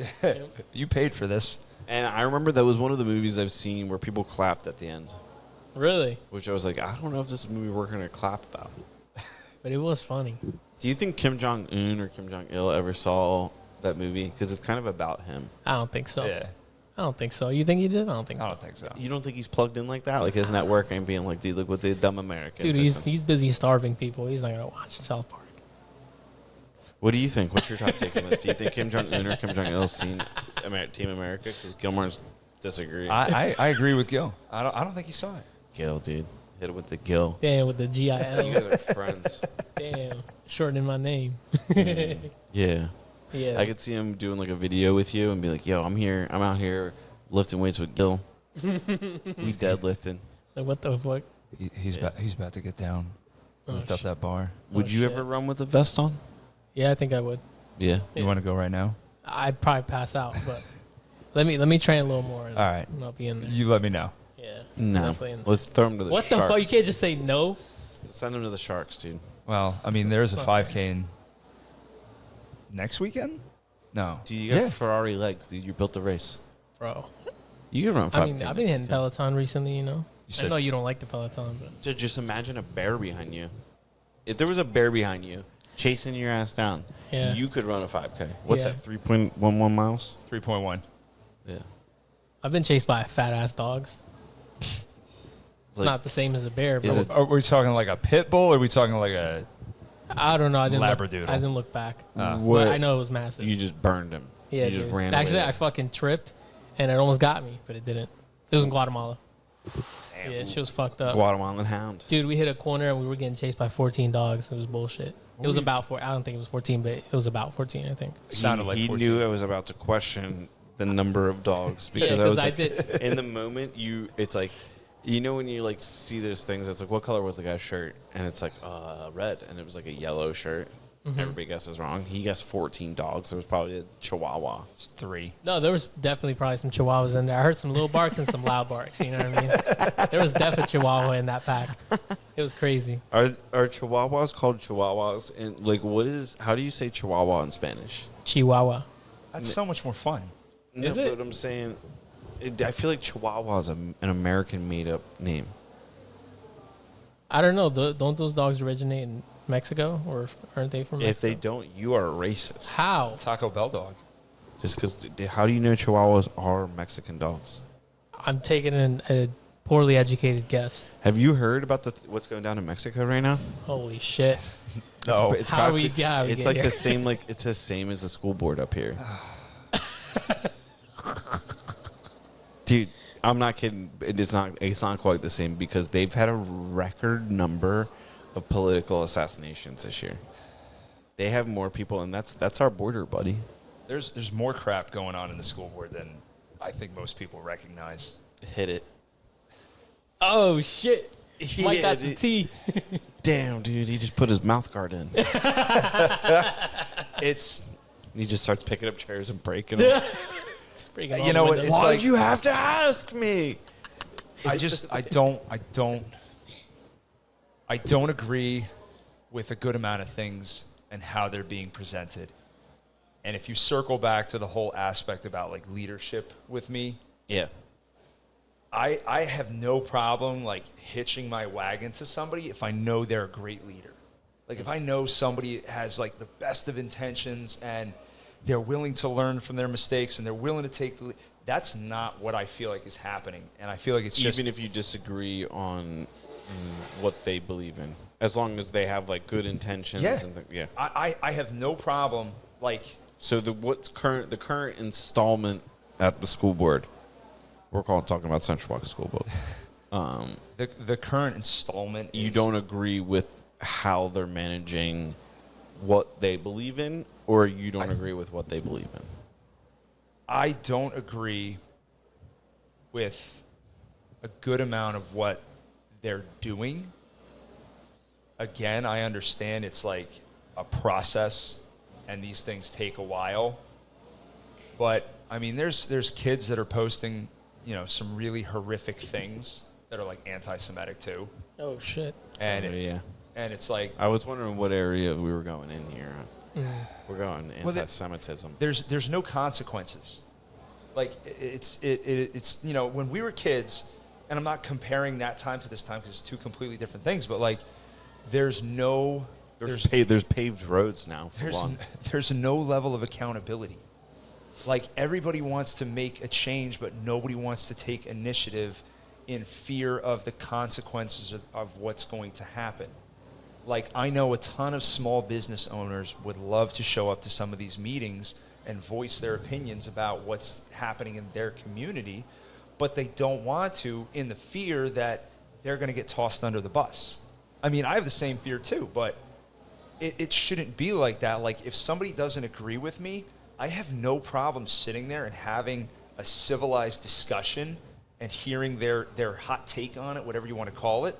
You paid for this. And I remember that was one of the movies I've seen where people clapped at the end, Really? which I was like, I don't know if this is a movie we're going to clap about. But it was funny. Do you think Kim Jong-un or Kim Jong-il ever saw that movie? Because it's kind of about him. I don't think so. Yeah. I don't think so. You think he did? I don't think I so. don't think so. You don't think he's plugged in like that? Like, isn't that work and being like, dude, look what the dumb Americans Dude, or he's something? busy starving people. He's not going to watch South Park. What do you think? What's your top take on this? Do you think Kim Jong-un or Kim Jong-il seen Team America? Because Gilmore's disagree. I agree with Gil. I don't think he saw it. Gil, dude. Hit it with the Gil. Damn, with the GIL. You guys are friends. Damn. Shortening my name. Yeah. Yeah. I could see him doing like a video with you and be like, yo, I'm out here lifting weights with Gil. We deadlifting. Like, what the fuck? He's about to get down. Lift up that bar. Would you shit. ever run with a vest on? Yeah, I think I would. Yeah. You want to go right now? I'd probably pass out, but let me train a little more. And All right. I'll be in there. You let me know. Yeah. No. Definitely in there. Let's throw him to the What Sharks. the fuck? You can't just say no. Send him to the Sharks, dude. Well, I mean, there's a 5K in next weekend? No. Dude, you got Ferrari legs, dude. You built the race. Bro. You can run 5K. I mean, I've been hitting Peloton recently, you know. You I said- know you don't like the Peloton, but To just imagine a bear behind you. If there was a bear behind you chasing your ass down, Yeah. you could run a 5K. What's Yeah. that, 3.11 miles? 3.1. Yeah. I've been chased by fat ass dogs. Like, Not the same as a bear, Is but it- Are we talking like a pit bull or are we talking like a... I don't know. I didn't Labradoodle. Look, I didn't look back. what? But I know it was massive. You just burned him. Yeah, you just dude. ran Actually, away. I fucking tripped, and it almost got me, but it didn't. It was in Guatemala. Damn. Yeah, she was fucked up. Guatemalan hound. Dude, we hit a corner and we were getting chased by 14 dogs. It was bullshit. It was about 4. I don't think it was 14, but it was about 14, I think. Sounded like he 14. knew I was about to question the number of dogs because I 'cause was I like, did. in the moment it's like, you know when you like see those things, it's like, what color was the guy's shirt? And it's like red, and it was like a yellow shirt. Mm-hmm. Everybody guesses wrong. He guessed 14 dogs. It was probably a Chihuahua. It's 3. No, there was definitely probably some chihuahuas in there. I heard some little barks and some loud barks. You know what I mean? There was definitely chihuahua in that pack. It was crazy. Are Chihuahuas called Chihuahuas? And like, how do you say Chihuahua in Spanish? Chihuahua. That's so much more fun. No, Is it? but I'm saying, I feel like Chihuahua is an American made-up name. I don't know. Don't those dogs originate in Mexico, or aren't they from Mexico? If they don't, you are racist. How? Taco Bell dog. Just because, how do you know Chihuahuas are Mexican dogs? I'm taking a poorly educated guess. Have you heard about what's going down in Mexico right now? Holy shit. No. It's How probably- we got It's like the same, like it's the same as the school board up here. Dude, I'm not kidding. It's not quite the same because they've had a record number of political assassinations this year. They have more people, and that's our border, buddy. There's more crap going on in the school board than I think most people recognize. Hit it. Oh shit. Mike got the dude. tea. Damn, dude, he just put his mouth guard in. It's He just starts picking up chairs and breaking them. It's breaking all You the know what, windows. it's Why'd like- you have to ask me? I don't agree with a good amount of things and how they're being presented. And if you circle back to the whole aspect about like leadership with me, Yeah. I have no problem like hitching my wagon to somebody if I know they're a great leader. Like if I know somebody has like the best of intentions and they're willing to learn from their mistakes and they're willing to take the lead. That's not what I feel like is happening. And I feel like it's just Even if you disagree on what they believe in, as long as they have like good intentions. Yeah. And yeah. I have no problem like So the current installment at the school board. We're talking about Central Bucks School Board. The current installment. You don't agree with how they're managing what they believe in, or you don't agree with what they believe in? I don't agree with a good amount of what they're doing. Again, I understand it's like a process and these things take a while. But I mean, there's kids that are posting, some really horrific things that are like anti-Semitic too. Oh shit. And yeah. And it's like, I was wondering what area we were going in here. We're going anti-Semitism. There's no consequences. Like it's when we were kids, and I'm not comparing that time to this time because it's two completely different things. But like, there's paved roads now. There's no level of accountability. Like everybody wants to make a change, but nobody wants to take initiative in fear of the consequences of what's going to happen. Like I know a ton of small business owners would love to show up to some of these meetings and voice their opinions about what's happening in their community, but they don't want to in the fear that they're going to get tossed under the bus. I mean, I have the same fear too, but it shouldn't be like that. Like if somebody doesn't agree with me, I have no problem sitting there and having a civilized discussion and hearing their hot take on it, whatever you want to call it.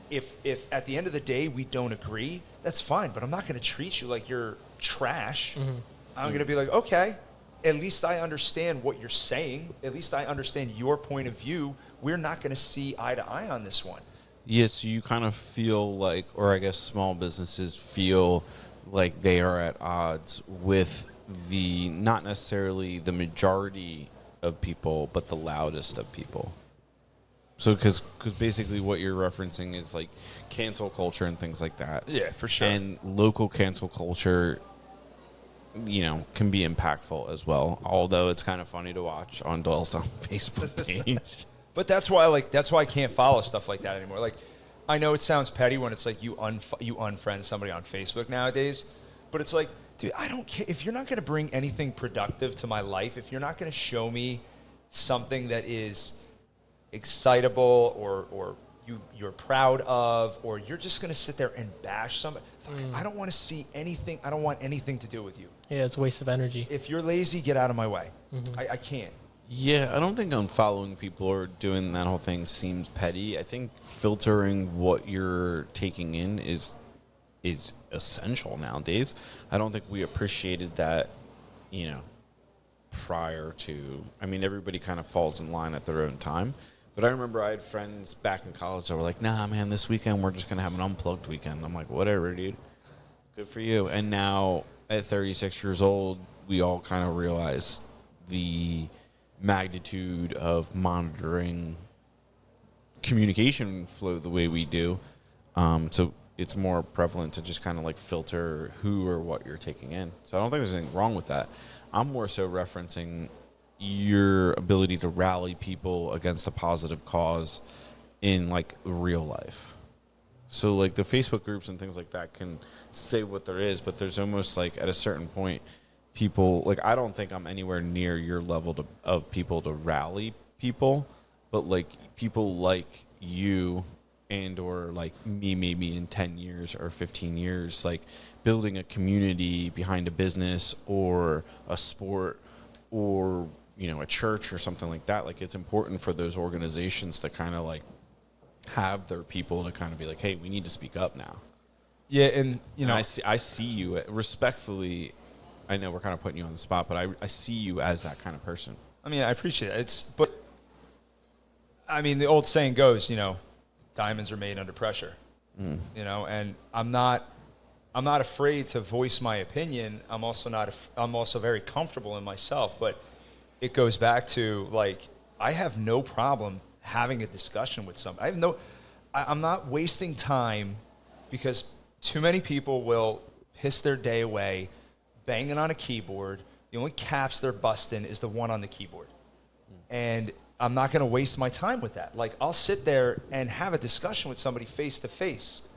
If at the end of the day we don't agree, that's fine, but I'm not going to treat you like you're trash. Mm-hmm. I'm going to be like, okay, at least I understand what you're saying. At least I understand your point of view. We're not going to see eye to eye on this one. Yes, you kind of feel like, or I guess small businesses feel like they are at odds with not necessarily the majority of people, but the loudest of people. So, because basically what you're referencing is like cancel culture and things like that. Yeah, for sure. And local cancel culture, can be impactful as well. Although it's kind of funny to watch on Doyle's Facebook page. But that's why I can't follow stuff like that anymore. Like, I know it sounds petty when it's like you unfriend somebody on Facebook nowadays, but it's like, dude, I don't care if you're not going to bring anything productive to my life. If you're not going to show me something that is excitable or you're proud of, or you're just going to sit there and bash somebody. I don't want to see anything. I don't want anything to do with you. Yeah, it's a waste of energy. If you're lazy, get out of my way. Mm-hmm. I can't. Yeah, I don't think unfollowing people or doing that whole thing seems petty. I think filtering what you're taking in is essential nowadays. I don't think we appreciated that, prior to. I mean, everybody kind of falls in line at their own time. But I remember I had friends back in college that were like, nah, man, this weekend we're just going to have an unplugged weekend. I'm like, whatever, dude. Good for you. And now at 36 years old, we all kind of realize the magnitude of monitoring communication flow the way we do. So it's more prevalent to just kind of like filter who or what you're taking in. So I don't think there's anything wrong with that. I'm more so referencing your ability to rally people against a positive cause in like real life. So like the Facebook groups and things like that can say what there is, but there's almost like at a certain point, people like, I don't think I'm anywhere near your level of people to rally people, but like people like you and or like me maybe in 10 years or 15 years, like building a community behind a business or a sport or a church or something like that. Like it's important for those organizations to kind of like have their people to kind of be like, hey, we need to speak up now. Yeah, and I see you respectfully. I know we're kind of putting you on the spot, but I see you as that kind of person. I mean, I appreciate it. But I mean, the old saying goes, diamonds are made under pressure. And I'm not afraid to voice my opinion. I'm also very comfortable in myself, but it goes back to like, I have no problem having a discussion with somebody. I'm not wasting time because too many people will piss their day away banging on a keyboard. The only caps they're busting is the one on the keyboard. And I'm not going to waste my time with that. Like, I'll sit there and have a discussion with somebody face to face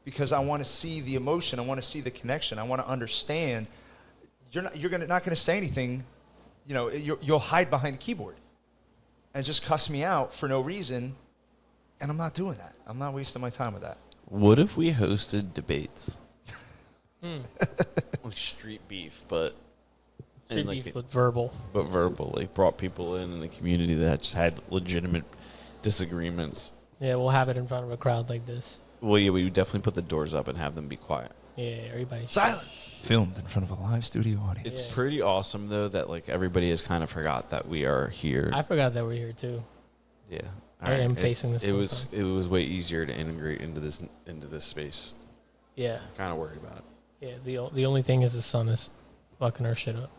because I want to see the emotion. I want to see the connection. I want to understand you're not gonna say anything. You know, you'll hide behind the keyboard and just cuss me out for no reason. And I'm not doing that. I'm not wasting my time with that. What if we hosted debates? Like street beef, but Street beef, but verbal. But verbal, like brought people in the community that just had legitimate disagreements. Yeah, we'll have it in front of a crowd like this. Well, yeah, we would definitely put the doors up and have them be quiet. Yeah, everybody. Silence. Filmed in front of a live studio audience. It's pretty awesome though that like everybody has kind of forgot that we are here. I forgot that we're here too. Yeah, I am facing this. It was way easier to integrate into this space. Yeah. Kind of worried about it. Yeah. The only thing is the sun is fucking our shit up.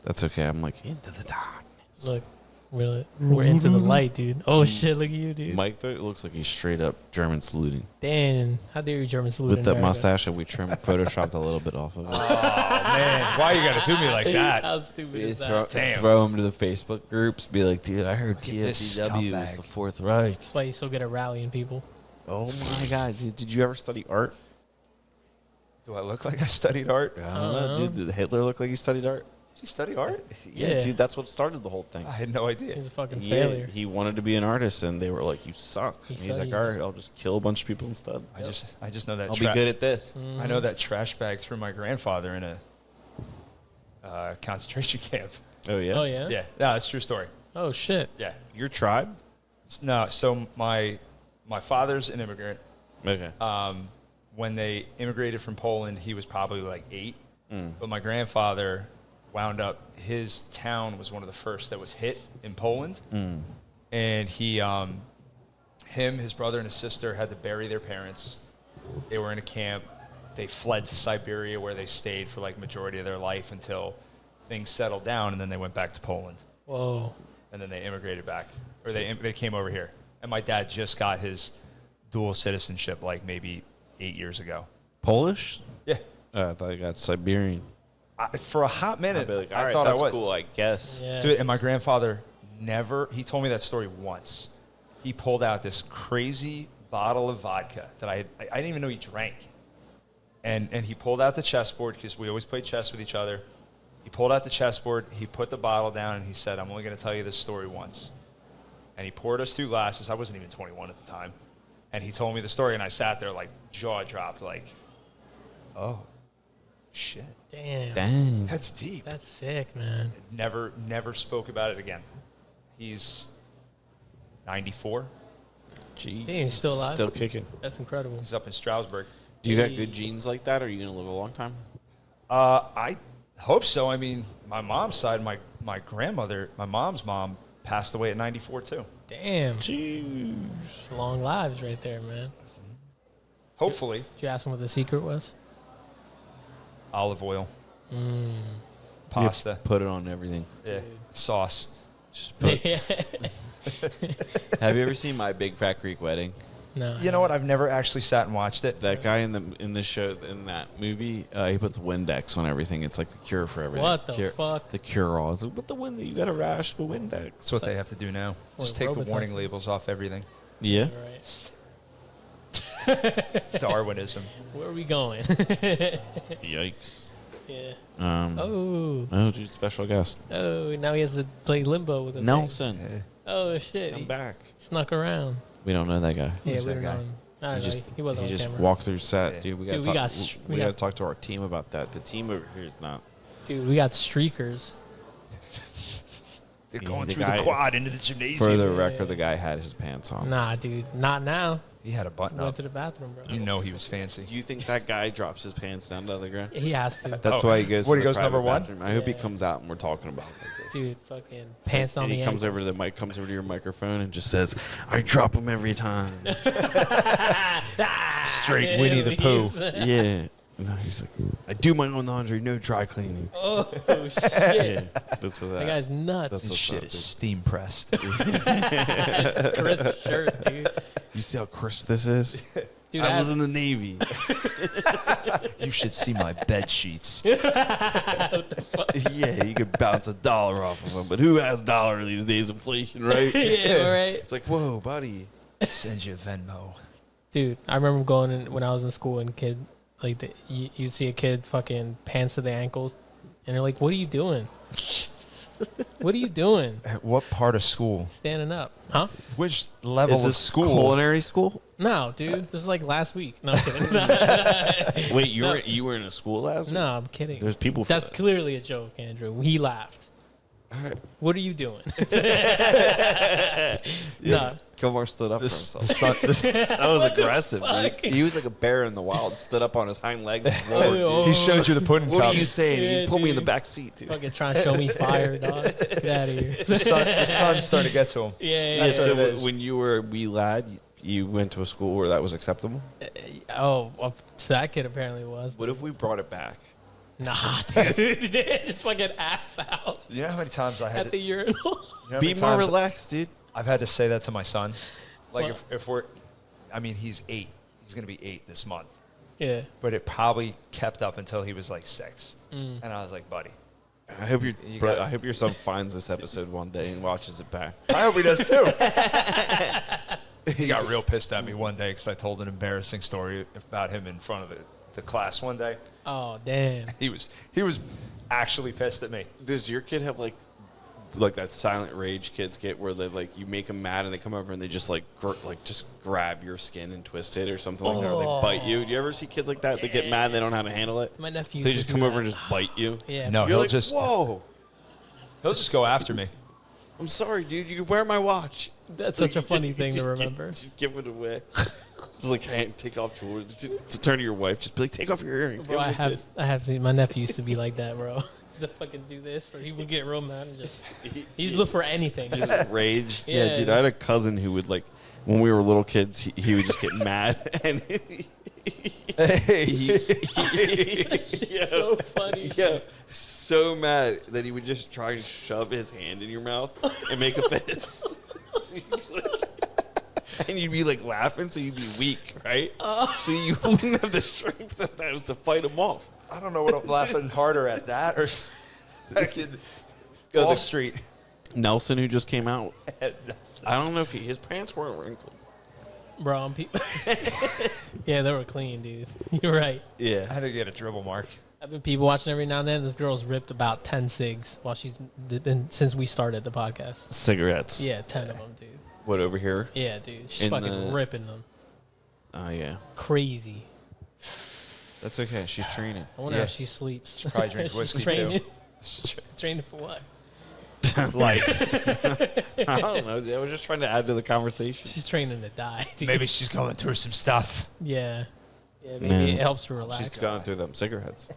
That's okay. I'm like into the darkness. Look, we're into the light, dude. Oh shit! Look at you, dude. Mike though, it looks like he's straight up German saluting. Damn, how dare you German salute With in that America. mustache that we trimmed, photoshopped a little bit off of it. Oh man, why you gotta do me like that? How stupid is Throw, that? Damn. throw him to the Facebook groups. Be like, dude, I heard at this TFCW was scumbag. the Fourth Reich. That's why you so good at rallying people. Oh my God, dude, did you ever study art? Do I look like I studied art? I don't know, dude. Did Hitler look like he studied art? Did you study art? Yeah. Dude, that's what started the whole thing. I had no idea. He's a fucking Yeah, failure. he wanted to be an artist, and they were like, "You suck." He And he's said like, he- "All right, I'll just kill a bunch of people instead. I just know that I'll be good at this." I know that trash bag threw my grandfather in a concentration camp. Oh yeah. Oh yeah. Yeah, no, that's a true story. Oh shit. Yeah. Your tribe? No, so my father's an immigrant. Okay. When they immigrated from Poland, he was probably like 8. But my grandfather wound up, his town was one of the first that was hit in Poland. And he, him, his brother, and his sister had to bury their parents. They were in a camp. They fled to Siberia, where they stayed for like majority of their life until things settled down, and then they went back to Poland. Whoa. And then they immigrated back, or they came over here. And my dad just got his dual citizenship like maybe 8 years ago. Polish? Yeah. I thought you got Siberian. For a hot minute, I'd be like, all I right, thought that's I was. cool, I guess. Yeah. Dude, and my grandfather he told me that story once. He pulled out this crazy bottle of vodka that I didn't even know he drank. And he pulled out the chessboard, because we always played chess with each other. He pulled out the chessboard, he put the bottle down, and he said, "I'm only going to tell you this story once." And he poured us 2 glasses. I wasn't even 21 at the time. And he told me the story, and I sat there like jaw dropped, like, oh, shit. Damn. Dang. That's deep. That's sick, man. Never spoke about it again. He's 94. Gee. Damn, he's still alive? Still kicking. That's incredible. He's up in Stroudsburg. Do you got good genes like that? Or are you going to live a long time? I hope so. I mean, my mom's side, my grandmother, my mom's mom passed away at 94 too. Damn. Jeez. It's long lives right there, man. Hopefully. Did you ask him what the secret was? Olive oil. Pasta. Put it on everything. Yeah. Sauce. Just put. Have you ever seen My Big Fat Greek Wedding? No. You know what? I've never actually sat and watched it. That guy in the show, in that movie, he puts Windex on everything. It's like the cure for everything. What the cure, fuck? The cure-all. It's like, what the Windex? You got a rash, but Windex. That's what they have to do now. what Just take the Robitussin. warning labels off everything. Yeah. All right. Darwinism. Where are we going? Yikes. Yeah. Oh, dude, special guest. Oh, now he has to play limbo with the thing. Nelson. Oh shit. I'm He back. snuck around. We don't know that guy. Yeah, Who's we that don't guy? know him. I don't know. He wasn't he on just camera. walked through set, Yeah. dude. We Dude, got we to got- talk to our team about that. The team over here is not. Dude, we got streakers. They're Yeah, going the through guy- the quad into the gymnasium. For the Yeah. record, the guy had his pants on. Nah, dude. Not now. He had a button Went up. to the bathroom, bro. You know he was fancy. Do you think that guy drops his pants down to the ground? He has to. That's Oh, why he goes. what, to he the goes private number one? bathroom. I hope he Yeah. comes out and we're talking about it like this. Dude, fucking pants on And the he comes over to the mic, comes over to your microphone, and just says, "I drop him every time." Straight Winnie the Pooh. Yeah. And he's like, "I do my own laundry, no dry cleaning." Oh shit. Yeah, that's what That guy's nuts. That's This what's shit up, is dude. steam pressed. Crisp shirt, dude. You see how crisp this is? Dude, I was in the Navy. You should see my bed sheets. Yeah, you could bounce $1 off of them, but who has dollar these days? Inflation, right? Yeah, all right. It's like, whoa, buddy. Send you Venmo. Dude, I remember going in when I was in school and you'd see a kid fucking pants to the ankles And they're like, what are you doing? What are you doing? At what part of school? Standing up. Huh? Which level Is of this school? culinary school? No, dude. This was like last week. No, I'm kidding. Wait, you were in a school last week? No, I'm kidding. There's people for That's that. clearly a joke, Andrew. He laughed. All right. What are you doing? No. Kilmore stood up for This himself. son, That was aggressive, fuck? dude. He was like a bear in the wild. Stood up on his hind legs and Oh, roared, dude. he showed you the pudding What cup. are you saying? Yeah, you put me in the dude. back seat, dude. Fucking trying to show me fire, dog. Get out of here. The sun's starting to get to him. Yeah, Yeah, yeah. so what it is. when you were a wee lad, you went to a school where that was acceptable? Oh, well, that kid apparently was. What if we brought it back? Nah, dude. Fucking ass out You know how many times I had at to, the urinal. you know how Be many more times relaxed, dude. I've had to say that to my son. Like What? if we're, I mean, he's 8. He's going to be 8 this month. Yeah. But it probably kept up until he was like 6. Mm. And I was like, buddy. I hope your You bro, got- I hope your son finds this episode one day and watches it back. I hope he does too. He got real pissed at me one day because I told an embarrassing story about him in front of the class one day. Oh, damn. He was actually pissed at me. Does your kid have like that silent rage kids get where they like you make them mad and they come over and they just like just grab your skin and twist it or something like that, or they bite you? Do you ever see kids like that? They get mad, they don't know how to handle it. My nephew. So they used just to come do over and that. just bite you. Yeah. No, You're he'll like, just whoa, he'll just go after me. I'm sorry, dude. You can wear my watch. That's such a Like, funny you thing to just remember. Just give it away. Just like take off jewelry. To turn to your wife, just be like, take off your earrings. Bro, Give I it to the have kid. seen my nephew used to be like that, bro. To fucking do this, or he would get real mad and just he'd look for anything. Just rage. Yeah, Yeah. dude. I had a cousin who would like when we were little kids. He would just get mad and yeah, So funny. yeah, so mad that he would just try and shove his hand in your mouth and make a fist. So you'd be like- and you'd be like laughing, so you'd be weak, right? So you wouldn't have the strength sometimes to fight him off. I don't know what I'm laughing harder at, that or fucking Go Wall the- Street. Nelson, who just came out, I don't know if his pants weren't wrinkled. Bro, yeah, they were clean, dude. You're right. I Yeah, had to get a dribble mark. I've been people watching every now and then. This girl's ripped about 10 cigs while she's been since we started the podcast. cigarettes. Yeah, 10 of them, dude. What over here? Yeah, dude. She's In fucking the- ripping them. Oh yeah, Crazy. that's okay. She's training. I wonder Yeah. how she sleeps. probably drinks She's whiskey, training. too. Training for what? Life. I don't know. I was just trying to add to the conversation. She's training to die. Dude. Maybe she's going through some stuff. Yeah. Yeah, maybe Man. it helps her relax. She's gone through them cigarettes.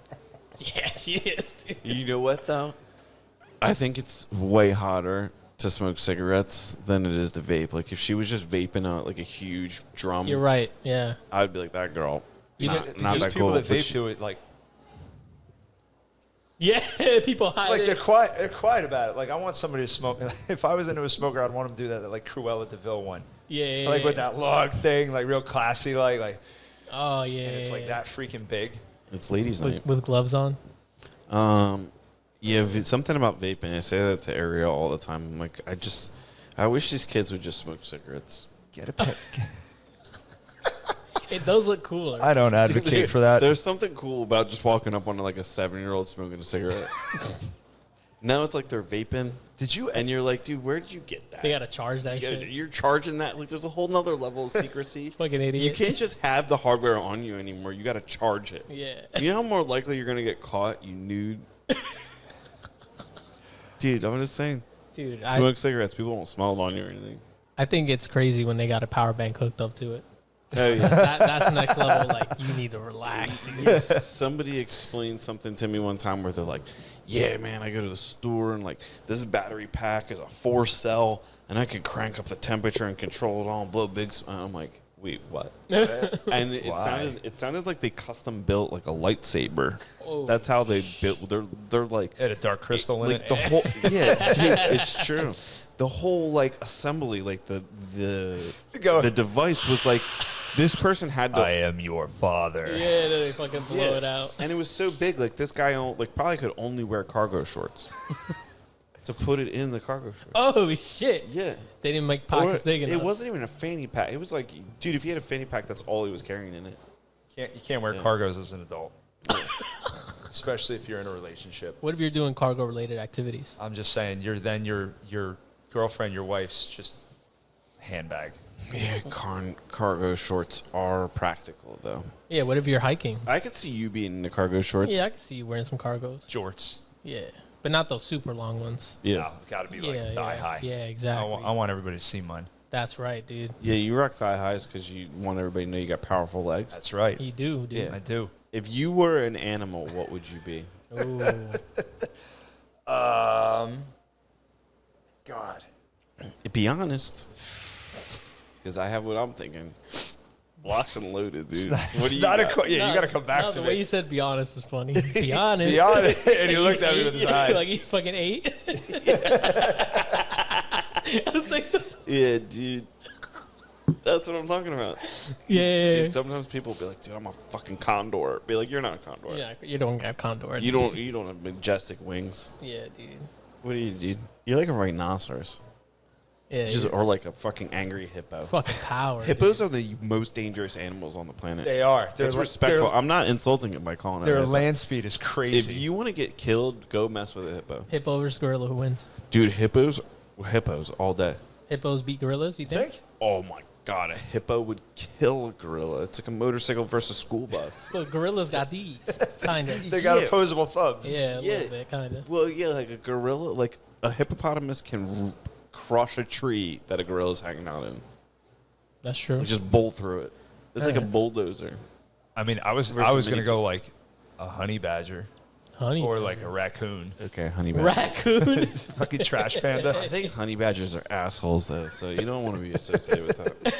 Yeah, she is, dude. You know what though? I think it's way hotter to smoke cigarettes than it is to vape. Like if she was just vaping like a huge drum, You're right. Yeah. I'd be like that girl. You Not, know- not There's that people cool. that But vape she- do it like People hide like it. they're quiet. They're quiet about it. Like I want somebody to smoke. If I was into a smoker, I'd want them to do that like Cruella DeVille one. Yeah. Like with that log thing, like real classy, like Oh yeah. and it's like that freaking big. It's ladies' night. with gloves on. Yeah, something about vaping. I say that to Ariel all the time. I'm like, I wish these kids would just smoke cigarettes. Get a pet. It does look cooler. I don't advocate for that. There's something cool about just walking up on like a 7-year-old smoking a cigarette. Now it's like they're vaping, Did you? and you're like, dude, where did you get that? They gotta charge that shit. You're charging that. Like, there's a whole nother level of secrecy. Fucking idiot. You can't just have the hardware on you anymore. You got to charge it. Yeah. You know how more likely you're gonna get caught, you nude. Dude, I'm just saying. Dude, Smoke cigarettes. People won't smell it on you or anything. I think it's crazy when they got a power bank hooked up to it. Oh yeah. That's next level. Like, you need to relax, dude. Yes, somebody explained something to me one time where they're like, yeah, man, I go to the store and like this battery pack is a 4-cell and I can crank up the temperature and control it all and blow big. And I'm like, wait, what? And Why? it sounded like they custom built like a lightsaber. Oh, That's how they built. They're like. Had a dark crystal in Like it. the whole, yeah, dude, it's true. The whole like assembly, like the Go. device was like, this person had to, I am your father. Yeah, then they fucking blow Yeah. it out. and it was so big. Like this guy, like probably could only wear cargo shorts to put it in the cargo shorts. Oh shit! Yeah, They didn't make pockets Or big enough. it wasn't even a fanny pack. It was like, dude, if he had a fanny pack, that's all he was carrying in it. You can't wear Yeah. cargos as an adult. especially if you're in a relationship. What if you're doing cargo-related activities? I'm just saying, your girlfriend, your wife's just handbag. Yeah, cargo shorts are practical though. Yeah, what if you're hiking? I could see you being in the cargo shorts. Yeah, I can see you wearing some cargos. Jorts. Yeah, but not those super long ones. Yeah. No, got to be like Yeah, thigh yeah. high. Yeah, exactly. I want everybody to see mine. That's right, dude. Yeah, you rock thigh highs because you want everybody to know you got powerful legs. That's right. You do, dude. Yeah. I do. If you were an animal, what would you be? Ooh. God. Be honest. Because I have what I'm thinking. Locked and loaded, dude. What do you got? Yeah, you got to come back no, to the me. way you said "be honest" is funny. Be honest. Be honest. And he looked at me with his Yeah, eyes. like he's fucking 8. I was like, Yeah, dude. That's what I'm talking about. yeah. Dude, sometimes people be like, dude, I'm a fucking condor. Be like, you're not a condor. Yeah, you don't have condor. You don't have majestic wings. Yeah, dude. What do you, dude? You're like a rhinoceros. Yeah, Or like a fucking angry hippo. fucking power. Hippos are the most dangerous animals on the planet. They are. It's respectful. I'm not insulting it by calling it. a Their hippo. land speed is crazy. If you want to get killed, go mess with a hippo. Hippo versus gorilla, who wins? Dude, hippos all day. Hippos beat gorillas, you think? Oh my god, a hippo would kill a gorilla. It's like a motorcycle versus a school bus. Look, gorillas got these, kind of. They got Yeah. opposable thumbs. Yeah, a Yeah. little bit, kind of. Well, yeah, like a gorilla, like a hippopotamus can crush a tree that a gorilla's hanging out in. That's true. Like just bolt through it. It's like a Yeah. bulldozer. I mean, I was Versus gonna mini- go like a honey badger Honey. or like a raccoon. Okay, honey badger. Raccoon. Fucking trash panda. I think honey badgers are assholes though, so you don't want to be associated with that.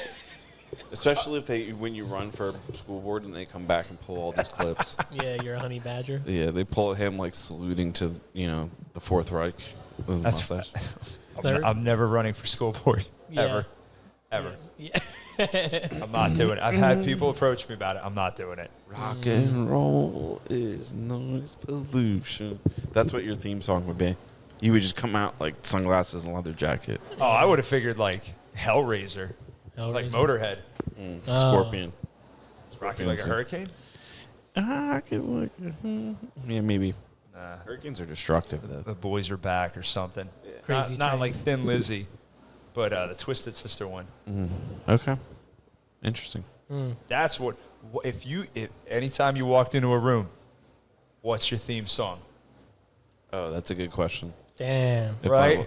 Especially when you run for school board and they come back and pull all these clips. Yeah, you're a honey badger. Yeah, they pull him like saluting to the Fourth Reich with his That's mustache. Third? I'm never running for school board Yeah. ever. Yeah. I'm not doing it. I've had people approach me about it. I'm not doing it. Rock and roll is noise pollution. That's what your theme song would be. You would just come out like sunglasses and leather jacket. Oh, I would have figured like Hellraiser, like Motorhead, Oh. Scorpion. rocking like a Scorpions. hurricane. I can look. Yeah, maybe. Nah, Hurricanes are destructive though. the boys are back or something. Crazy not Train. like Thin Lizzy, but the Twisted Sister one. Okay. Interesting. That's what. If anytime you walked into a room, what's your theme song? Oh, that's a good question. Damn. If Right. I-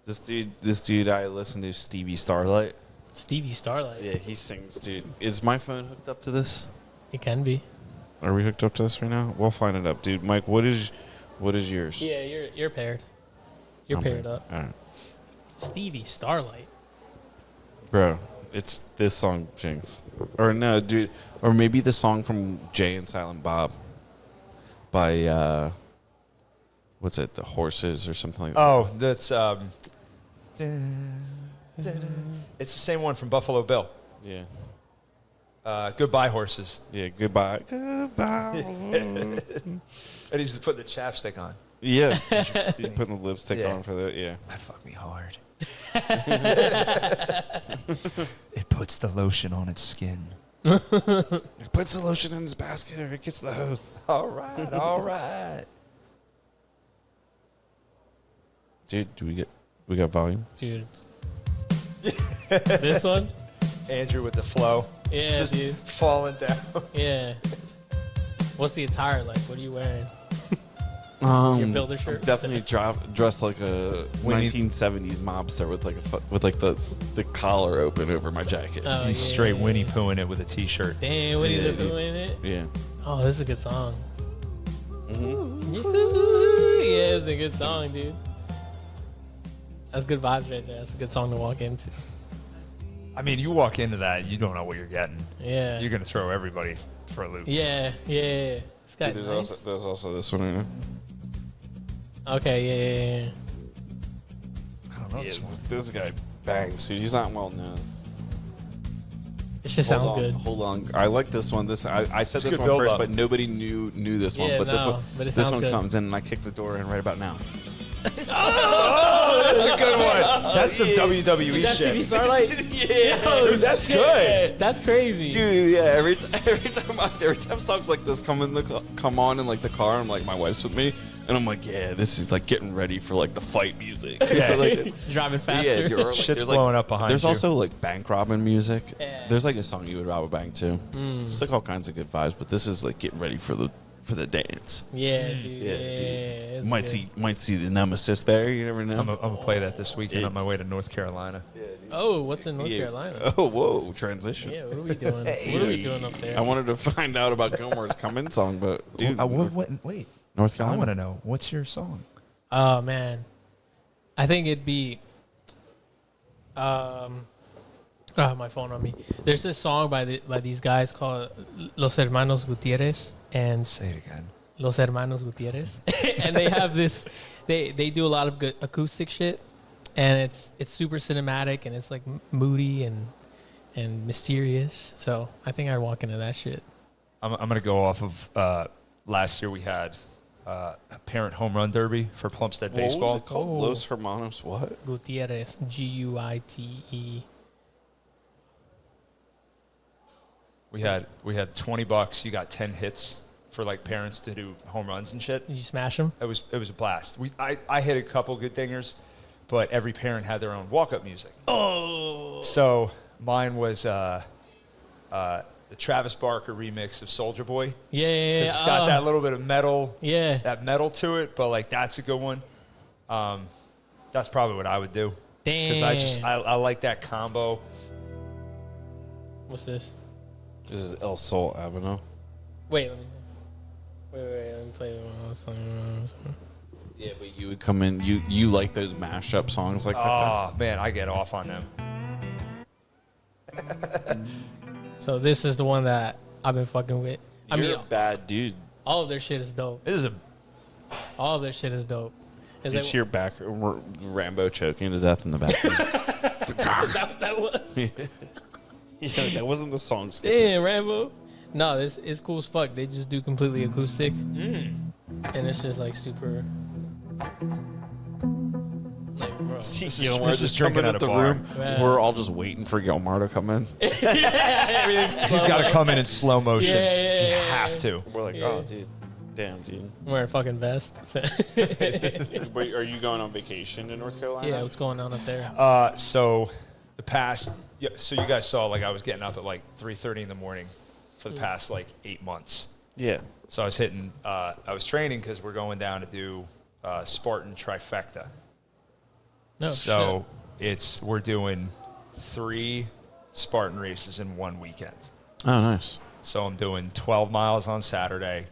this dude I listen to, Stevie Starlight. Stevie Starlight. Yeah, he sings, dude. Is my phone hooked up to this? It can be. Are we hooked up to this right now? We'll find it up, dude. Mike, what is yours? Yeah, you're paired. You're I'm paired up. All right, Stevie Starlight. bro. It's this song, Jinx. Or no, dude. Or maybe the song from Jay and Silent Bob by what's it? The Horses or something like that. Oh, that's it's the same one from Buffalo Bill. Yeah. Goodbye Horses. Yeah. Goodbye. Goodbye. And he used to put the chapstick on. Yeah. You putting the lipstick Yeah. on for the yeah. That fucked me hard. It puts the lotion on its skin. It puts the lotion in his basket or it gets the hose. All right, all right. Dude, we got volume? Dude. This one? Andrew with the flow. Yeah, Just dude. falling down. Yeah. What's the attire like? What are you wearing? Your builder shirt? Definitely dressed like a Winnie- 1970s mobster with the collar open over my jacket. Oh, He's yeah. straight Winnie Poohing it with a t-shirt. Damn, Winnie Yeah, the Pooh in it? Yeah. Oh, this is a good song. Mm-hmm. Yeah, it's a good song, dude. That's good vibes right there. That's a good song to walk into. I mean, you walk into that, you don't know what you're getting. Yeah. You're going to throw everybody for a loop. Yeah. This guy There's nice. also this one right now. Okay, yeah. I don't know Yeah, this one. this guy bangs, dude. He's not well known. It just sounds Hold on, good. Hold on. I like this one. I said It's this good one build first, up. but nobody knew this one. Yeah, But this no, one, but it this sounds one good. comes in, and I kick the door in right about now. Oh, that's a good one. That's some WWE That's TV shit. Starlight? Yeah, Oh, Dude, that's shit. good. That's crazy. dude. Yeah, every time songs like this come on in like the car, I'm like, my wife's with me, and I'm like, yeah, this is like getting ready for like the fight music. Yeah. So, like, Driving faster. yeah, like, Shit's there's, blowing up behind There's you. also like bank robbing music. Yeah. There's like a song you would rob a bank to. It's like all kinds of good vibes, but this is like getting ready for the dance. Yeah, dude. Yeah, dude. It's Might good. see the nemesis there. You never know. I'm gonna play that this weekend on my way to North Carolina. Oh, what's in North Yeah. Carolina? Oh, whoa, transition. Yeah, what are we doing? What are we doing up there? I wanted to find out about Gilmore's come in song, but dude, Wait, North I Carolina. want to know what's your song? Oh man, I think it'd be. My phone on me. There's this song by these guys called Los Hermanos Gutierrez and Say it again. Los Hermanos Gutierrez, and they have this. They do a lot of good acoustic shit, and it's super cinematic and it's like moody and mysterious. So I think I'd walk into that shit. I'm gonna go off of last year we had a parent home run derby for Plumstead What was baseball. it called? Oh. Los Hermanos what? Gutierrez, Guite. We had $20. You got 10 hits for like parents to do home runs and shit. Did you smash them? It was a blast. I hit a couple good dingers, but every parent had their own walk up music. Oh, So mine was the Travis Barker remix of Soldier Boy. yeah. It's got that little bit of metal, Yeah. that metal to it, but like that's a good one. That's probably what I would do because Damn. I like that combo. What's this? This is El Sol Avenue. Wait, let me play the one else. Yeah, but you would come in. You like those mashup songs like that? Oh man, I get off on them. So this is the one that I've been fucking with. I You're mean, a bad dude. all of their shit is dope. This is a All of their shit is dope. It's You like- see your back, Rambo choking to death in the bathroom. that was. Yeah, that wasn't the song. Skip. Damn, Rambo. No, this is cool as fuck. They just do completely acoustic, and it's just like super. Like, bro. Gilmore this is just drinking coming at at a the bar. room. Yeah. We're all just waiting for Gilmore to come in. Everything's He's got to come in slow motion. Yeah. You have to. We're like, Yeah. oh, dude, damn, dude. wearing a fucking vest. Wait, are you going on vacation in North Carolina? Yeah, what's going on up there? So the past, so you guys saw like I was getting up at like 3:30 in the morning for the past like 8 months. Yeah. So I was hitting, I was training because we're going down to do Spartan trifecta. No So we're doing 3 Spartan races in one weekend. Oh, nice. So I'm doing 12 miles on Saturday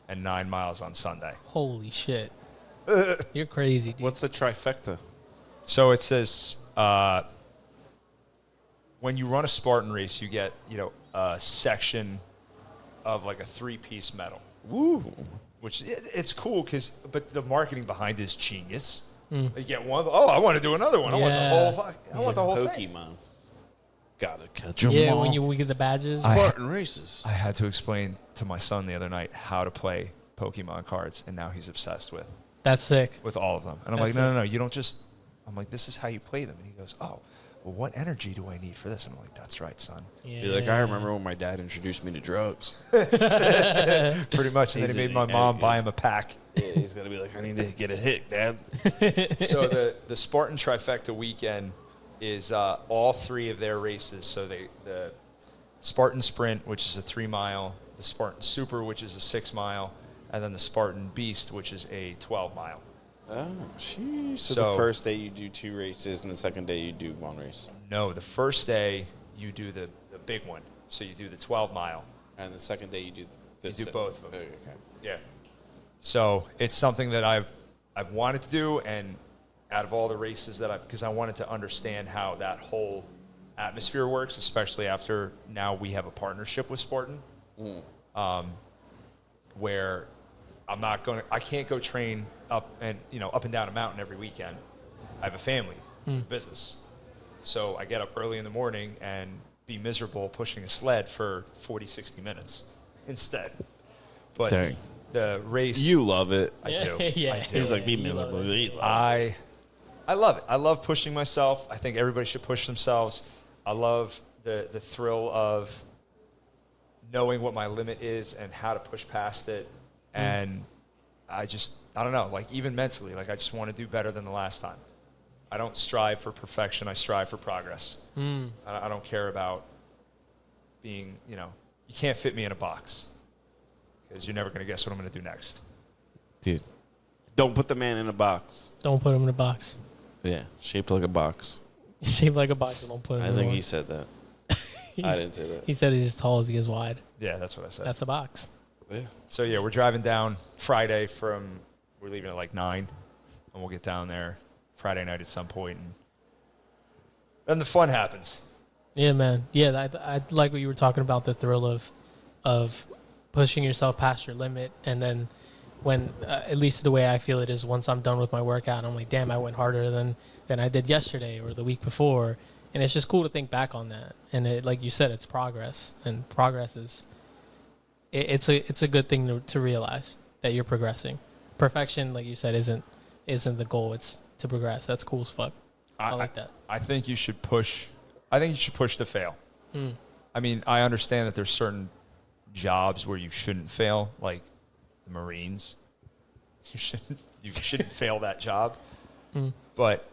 and 9 miles on Sunday. shit. Holy shit. You're crazy, dude. What's the trifecta? So it says when you run a Spartan race, you get a section of like a 3-piece medal. Woo. Which it's cool but the marketing behind it is genius. Mm. You get one. Oh, I want to do another one. Yeah. I want the whole thing. Pokemon. Gotta catch 'em Yeah, all. when we get the badges. Spartan races. I had to explain to my son the other night how to play Pokemon cards, and now he's obsessed That's sick. with all of them. And I'm That's like, no, you don't just. I'm like, this is how you play them. And he goes, oh, well, what energy do I need for this? And I'm like, that's right, son. Yeah. Be like, I remember when my dad introduced me to drugs. Pretty much. And then he made my mom buy him a pack. Yeah, he's gonna be like, I need to get a hit, Dad. So the Spartan trifecta weekend is all 3 of their races. So the Spartan Sprint, which is a 3-mile, the Spartan Super, which is a 6-mile, and then the Spartan Beast, which is a 12-mile. Oh, sheesh. So So- the first day you do 2 races, and the second day you do 1 race, No, the first day you do the big one. So you do the 12-mile. and the second day you do the. You do both of them. Okay. Yeah. So it's something that I've wanted to do, and out of all the races that because I wanted to understand how that whole atmosphere works, especially after now we have a partnership with Spartan, where I can't go train up and down a mountain every weekend. I have a family, business, so I get up early in the morning and be miserable pushing a sled for 40, 60 minutes instead. But Dang. the race, You love it. I do. Yeah. I do. He's like, be You love miserable. it. He loves it. I love it. I love pushing myself. I think everybody should push themselves. I love the thrill of knowing what my limit is and how to push past it. And I don't know, like even mentally, like I just want to do better than the last time. I don't strive for perfection. I strive for progress. I don't care about being, you can't fit me in a box because you're never going to guess what I'm going to do next. Dude, don't put the man in a box. Don't put him in a box. Yeah, shaped like a box. Shaped like a box, don't put him in I think one. he said that. I didn't say that. He said he's as tall as he is wide. Yeah, that's what I said. That's a box. Yeah. So, yeah, we're driving down Friday we're leaving at like 9, and we'll get down there Friday night at some point, and then the fun happens. Yeah, man. Yeah, I like what you were talking about, the thrill of pushing yourself past your limit, and then when, at least the way I feel it is, once I'm done with my workout, I'm like, damn, I went harder than I did yesterday or the week before, and it's just cool to think back on that. And it, like you said, it's progress, and progress is it's a good thing to realize that you're progressing. Perfection, like you said, isn't the goal. It's to progress. That's cool as fuck. I like that. I think you should push. I think you should push to fail. I mean, I understand that there's certain jobs where you shouldn't fail, like the Marines. You shouldn't fail that job. But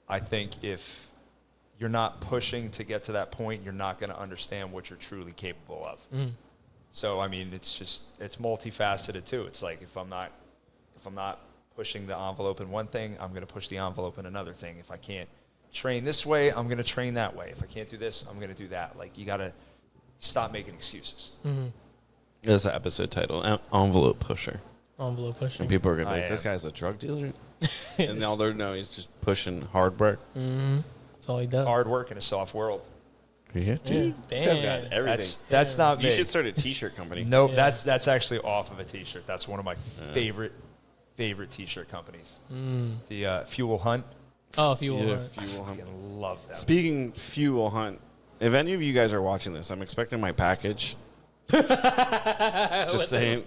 I think if you're not pushing to get to that point, you're not going to understand what you're truly capable of. So I mean, it's multifaceted too. It's like if I'm not pushing the envelope in one thing, I'm going to push the envelope in another thing. If I can't train this way, I'm going to train that way. If I can't do this, I'm going to do that. Like, you got to stop making excuses. That's the episode title, Envelope Pusher. Envelope pusher. And people are going to be like, this guy's a drug dealer? And all they're know he's just pushing hard work. That's all he does. Hard work in a soft world. Yeah, dude. This guy's got everything. That's not me. You should start a T-shirt company. Nope, that's actually off of a T-shirt. That's one of my favorite T-shirt companies. The Fuel Hunt. Oh, Fuel Yeah, Hunt. Fuel Hunt. I love them. Speaking Fuel Hunt, if any of you guys are watching this, I'm expecting my package. Just saying.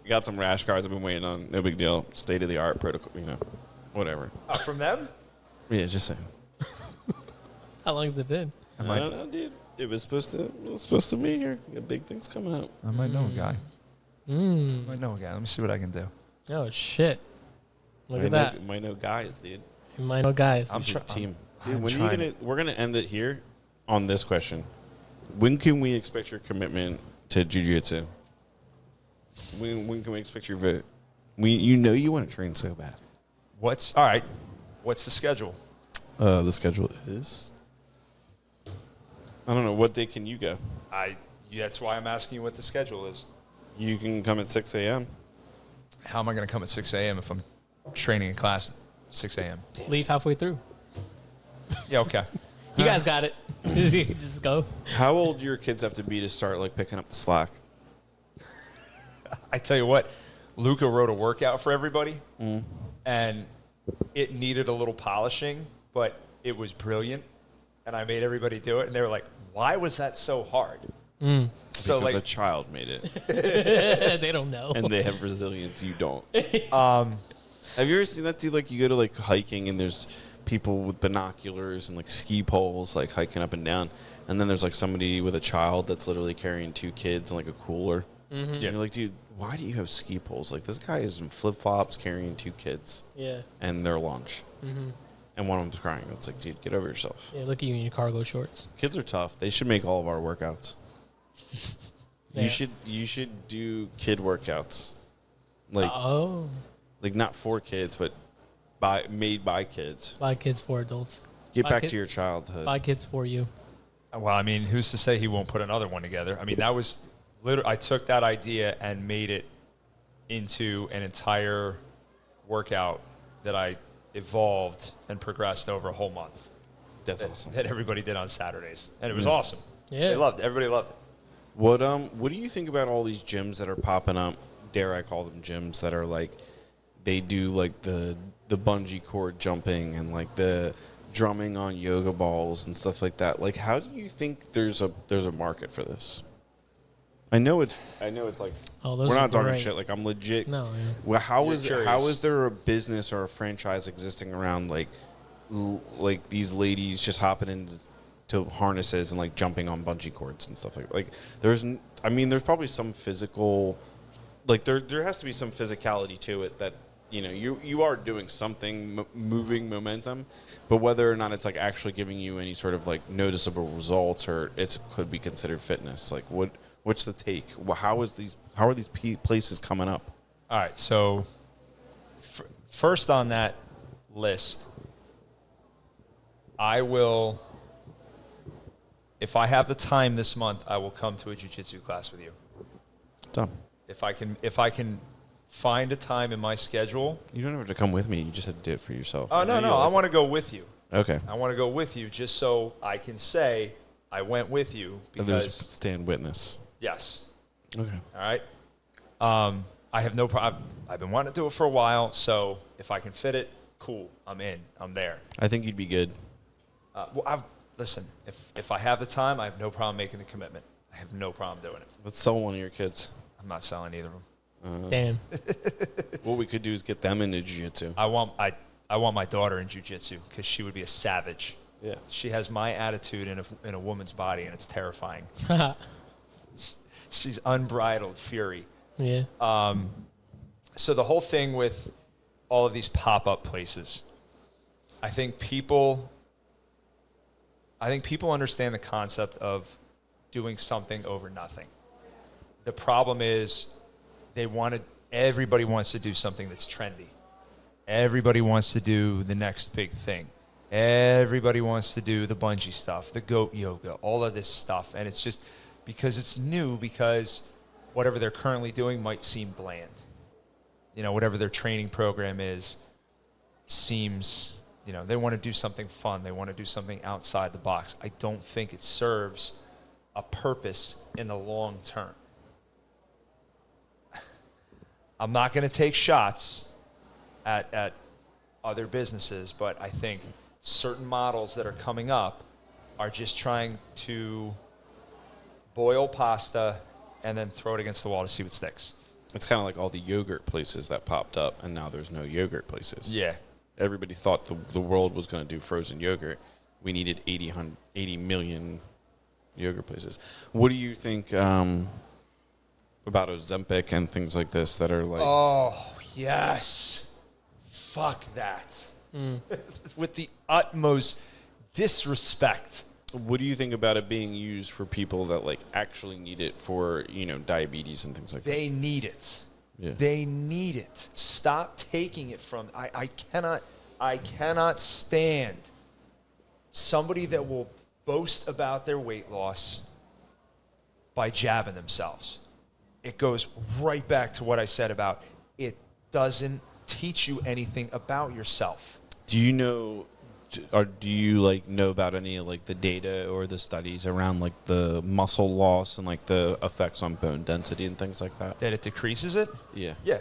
Got some rash guards I've been waiting on. No big deal. State of the art protocol, whatever. From them? Yeah, just saying. How long has it been? I don't know, dude. It was supposed to be here. We got big things coming out. I might know a guy. I might know a guy. Let me see what I can do. Oh, shit. Look at that. Might know guys, dude. You might know guys. I'm team. I'm Dude, we're gonna end it here on this question. When can we expect your commitment to jiu-jitsu? When can we expect your vote? You want to train so bad. All right. What's the schedule? The schedule is, I don't know. What day can you go? That's why I'm asking you what the schedule is. You can come at 6 a.m. How am I going to come at 6 a.m. if I'm training in class at 6 a.m.? Leave halfway through. Yeah, okay. You guys got it. Just go. How old do your kids have to be to start picking up the slack? I tell you what, Luca wrote a workout for everybody, and it needed a little polishing, but it was brilliant, and I made everybody do it, and they were like, why was that so hard? So Because a child made it. They don't know. And they have resilience. You don't. Have you ever seen that, dude? You go to hiking and there's people with binoculars and ski poles hiking up and down, and then there's somebody with a child that's literally carrying 2 kids and a cooler. And you're like, dude, why do you have ski poles? This guy is in flip flops carrying 2 kids. Yeah. And their lunch. And one of them's crying. It's dude, get over yourself. Yeah, look at you in your cargo shorts. Kids are tough. They should make all of our workouts. Yeah. You should do kid workouts. Not for kids, but made by kids. Buy kids for adults. Get back to your childhood. Buy kids for you. Well, I mean, who's to say he won't put another one together? I mean, that was I took that idea and made it into an entire workout that I evolved and progressed over a whole month. That's awesome. That everybody did on Saturdays, and it was awesome. Yeah, they loved it. Everybody loved it. What do you think about all these gyms that are popping up? Dare I call them gyms that are they do the bungee cord jumping and the drumming on yoga balls and stuff like that. How do you think there's a market for this? I know it's we're not talking shit. I'm legit. No. Yeah. Well, how is there a business or a franchise existing around these ladies just hopping into harnesses and jumping on bungee cords and stuff like I mean, there's probably some physical, like there has to be some physicality to it that, you are doing something, moving momentum, but whether or not it's like actually giving you any sort of like noticeable results, or it could be considered fitness. Like what's the take? How are these places coming up? All right, so first on that list, I will, if I have the time this month, I will come to a jiu-jitsu class with you. Done. If I can find a time in my schedule. You don't have to come with me. You just have to do it for yourself. Oh, no. I want to go with you. Okay. I want to go with you just so I can say I went with you because. Stand witness. Yes. Okay. All right. I have no problem. I've been wanting to do it for a while, so if I can fit it, cool. I'm in. I'm there. I think you'd be good. Listen, if I have the time, I have no problem making the commitment. I have no problem doing it. Let's sell one of your kids. I'm not selling either of them. Damn. What we could do is get them into jiu-jitsu. I want my daughter in jiu-jitsu because she would be a savage. Yeah. She has my attitude in a woman's body, and it's terrifying. She's unbridled fury. Yeah. So the whole thing with all of these pop-up places, I think people understand the concept of doing something over nothing. The problem is everybody wants to do something that's trendy. Everybody wants to do the next big thing. Everybody wants to do the bungee stuff, the goat yoga, all of this stuff. And it's just because it's new, because whatever they're currently doing might seem bland. Whatever their training program seems, they want to do something fun. They want to do something outside the box. I don't think it serves a purpose in the long term. I'm not going to take shots at other businesses, but I think certain models that are coming up are just trying to boil pasta and then throw it against the wall to see what sticks. It's kind of like all the yogurt places that popped up, and now there's no yogurt places. Yeah. Everybody thought the world was going to do frozen yogurt. We needed 80 million yogurt places. What do you think about Ozempic and things like this that are like... Oh, yes. Fuck that. With the utmost disrespect. What do you think about it being used for people that like actually need it for, diabetes and things like that? They need it. Yeah. They need it. Stop taking it from... I cannot stand somebody that will boast about their weight loss by jabbing themselves. It goes right back to what I said about it doesn't teach you anything about yourself. Do you know, or do you like know about any like the data or the studies around like the muscle loss and like the effects on bone density and things like that? That it decreases it? Yeah. Yeah.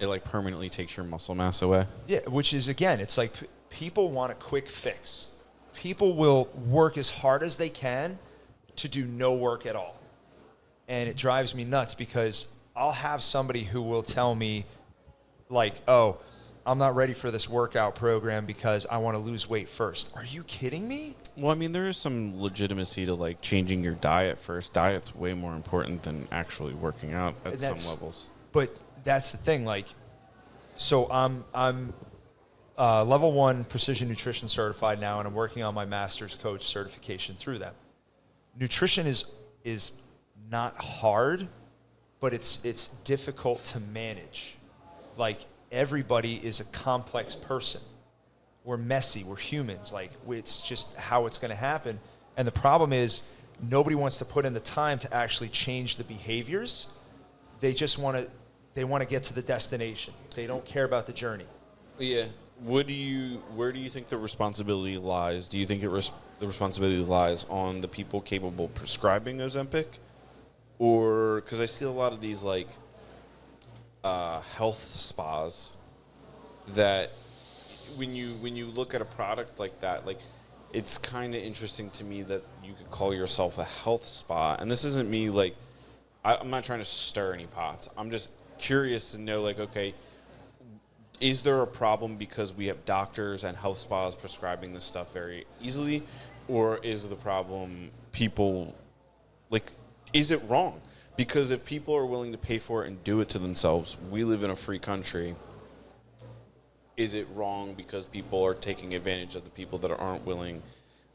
It like permanently takes your muscle mass away? Yeah, which is, again, it's like people want a quick fix. People will work as hard as they can to do no work at all. And it drives me nuts because I'll have somebody who will tell me, like, oh, I'm not ready for this workout program because I want to lose weight first. Are you kidding me? Well, I mean, there is some legitimacy to like changing your diet first. Diet's way more important than actually working out at some levels. But that's the thing. Like, so I'm level 1 precision nutrition certified now, and I'm working on my master's coach certification through them. Nutrition is not hard, but it's difficult to manage. Like, everybody is a complex person. We're messy. We're humans. Like, it's just how it's going to happen. And the problem is nobody wants to put in the time to actually change the behaviors. They just want to get to the destination. They don't care about the journey. Yeah. Where do you think the responsibility lies? Do you think the responsibility lies on the people capable of prescribing Ozempic? Or, because I see a lot of these like health spas that when you look at a product like that, like it's kind of interesting to me that you could call yourself a health spa. And this isn't me like, I'm not trying to stir any pots. I'm just curious to know, like, okay, is there a problem because we have doctors and health spas prescribing this stuff very easily? Or is the problem people, like, is it wrong? Because if people are willing to pay for it and do it to themselves, we live in a free country. Is it wrong because people are taking advantage of the people that aren't willing?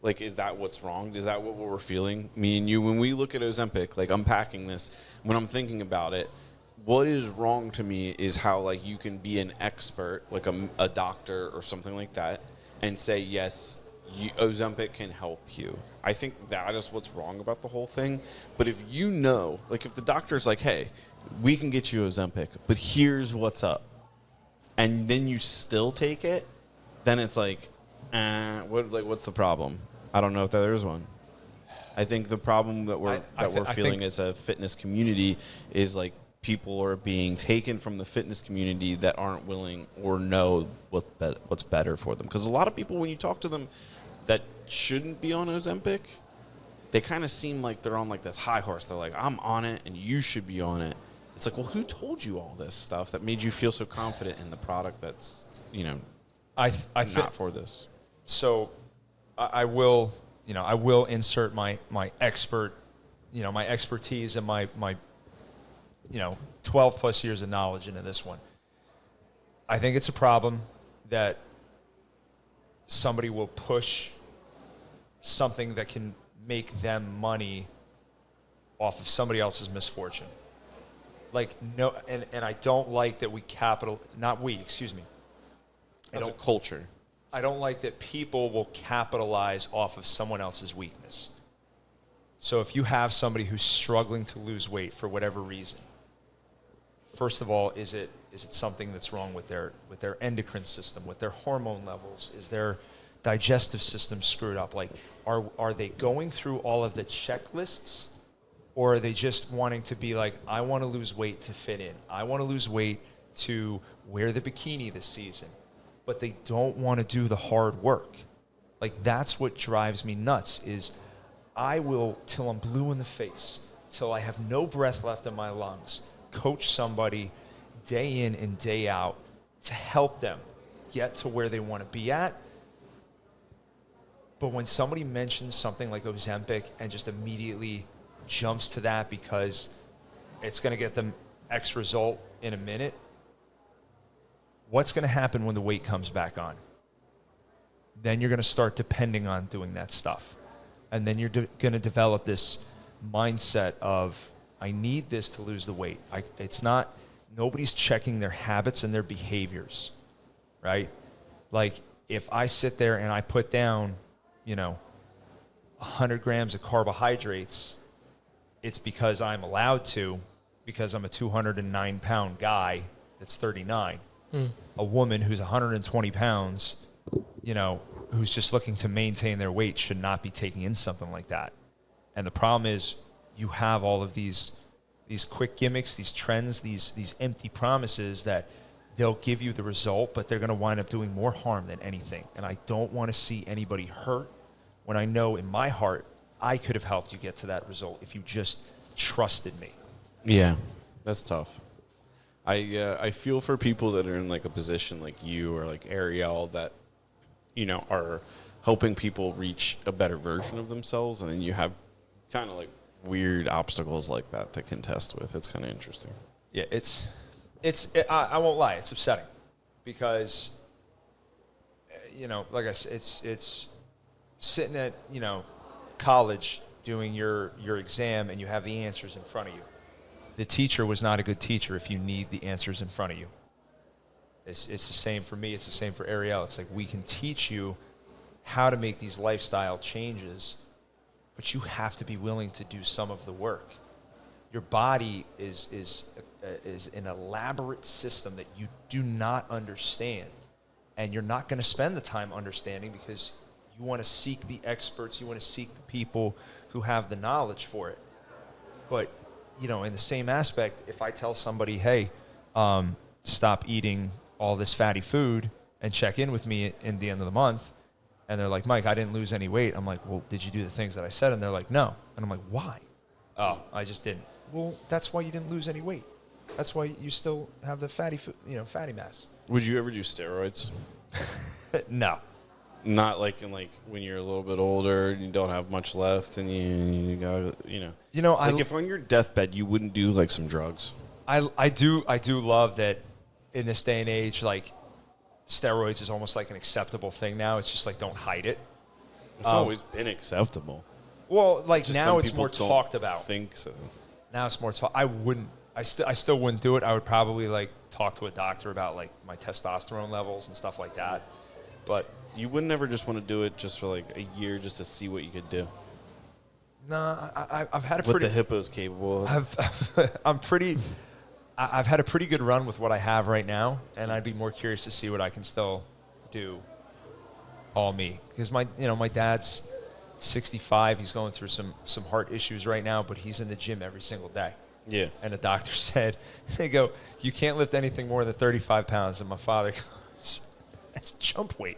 Like, is that what's wrong? Is that what we're feeling? Me and you, when we look at Ozempic, like unpacking this, when I'm thinking about it, what is wrong to me is how, like, you can be an expert, like a doctor or something like that, and say, yes, Ozempic can help you. I think that is what's wrong about the whole thing. But if you know, like if the doctor's like, hey, we can get you Ozempic, but here's what's up, and then you still take it, then it's like, what's the problem? I don't know if there is one. I think the problem that we're feeling as a fitness community is like people are being taken from the fitness community that aren't willing or know what's better for them. Because a lot of people, when you talk to them that shouldn't be on Ozempic, they kind of seem like they're on like this high horse. They're like, I'm on it and you should be on it. It's like, well, who told you all this stuff that made you feel so confident in the product that's, not for this? So I will insert my expert, my expertise and my 12 plus years of knowledge into this one. I think it's a problem that somebody will push something that can make them money off of somebody else's misfortune. Like, no, and I don't like that As a culture. I don't like that people will capitalize off of someone else's weakness. So if you have somebody who's struggling to lose weight for whatever reason, first of all, is it something that's wrong with their endocrine system, with their hormone levels? Is their digestive system screwed up? Like, are they going through all of the checklists, or are they just wanting to be like, I want to lose weight to fit in. I want to lose weight to wear the bikini this season. But they don't want to do the hard work. Like, that's what drives me nuts is I will, till I'm blue in the face, till I have no breath left in my lungs, coach somebody day in and day out to help them get to where they want to be at. But when somebody mentions something like Ozempic and just immediately jumps to that because it's going to get them X result in a minute, what's going to happen when the weight comes back on? Then you're going to start depending on doing that stuff. And then you're going to develop this mindset of, I need this to lose the weight. Nobody's checking their habits and their behaviors, right? Like, if I sit there and I put down, 100 grams of carbohydrates, it's because I'm allowed to, because I'm a 209-pound guy that's 39. A woman who's 120 pounds, who's just looking to maintain their weight should not be taking in something like that. And the problem is you have all of these quick gimmicks, these trends, these empty promises that they'll give you the result, but they're going to wind up doing more harm than anything. And I don't want to see anybody hurt when I know in my heart I could have helped you get to that result if you just trusted me. Yeah, that's tough. I feel for people that are in like a position like you or like Ariel that, are helping people reach a better version of themselves, and then you have kind of like weird obstacles like that to contest with. It's kind of interesting. Yeah, I won't lie, it's upsetting because, like I said, it's sitting at, college doing your exam and you have the answers in front of you. The teacher was not a good teacher if you need the answers in front of you. It's the same for me. It's the same for Ariel. It's like, we can teach you how to make these lifestyle changes, but you have to be willing to do some of the work. Your body is an elaborate system that you do not understand, and you're not going to spend the time understanding because you want to seek the experts. You want to seek the people who have the knowledge for it. But in the same aspect, if I tell somebody, hey, stop eating all this fatty food and check in with me in the end of the month, and they're like, Mike, I didn't lose any weight. I'm like, well, did you do the things that I said? And they're like, no. And I'm like, why? Oh, I just didn't. Well, that's why you didn't lose any weight. That's why you still have the fatty mass. Would you ever do steroids? No. Not like in like when you're a little bit older and you don't have much left and you got like if on your deathbed you wouldn't do like some drugs. I do love that in this day and age, like steroids is almost like an acceptable thing now. It's just like don't hide it. It's always been acceptable. Well, like Just now some it's people more don't talked about. Think so. Now it's more talk. I still wouldn't do it. I would probably like talk to a doctor about like my testosterone levels and stuff like that. But You would never just want to do it just for like a year just to see what you could do. no, I've had a What pretty. the hippo's capable of. I've had a pretty good run with what I have right now, and I'd be more curious to see what I can still do. All me, because my dad's 65. He's going through some heart issues right now, but he's in the gym every single day. Yeah. And the doctor said, they go, you can't lift anything more than 35 pounds. And my father goes, that's jump weight.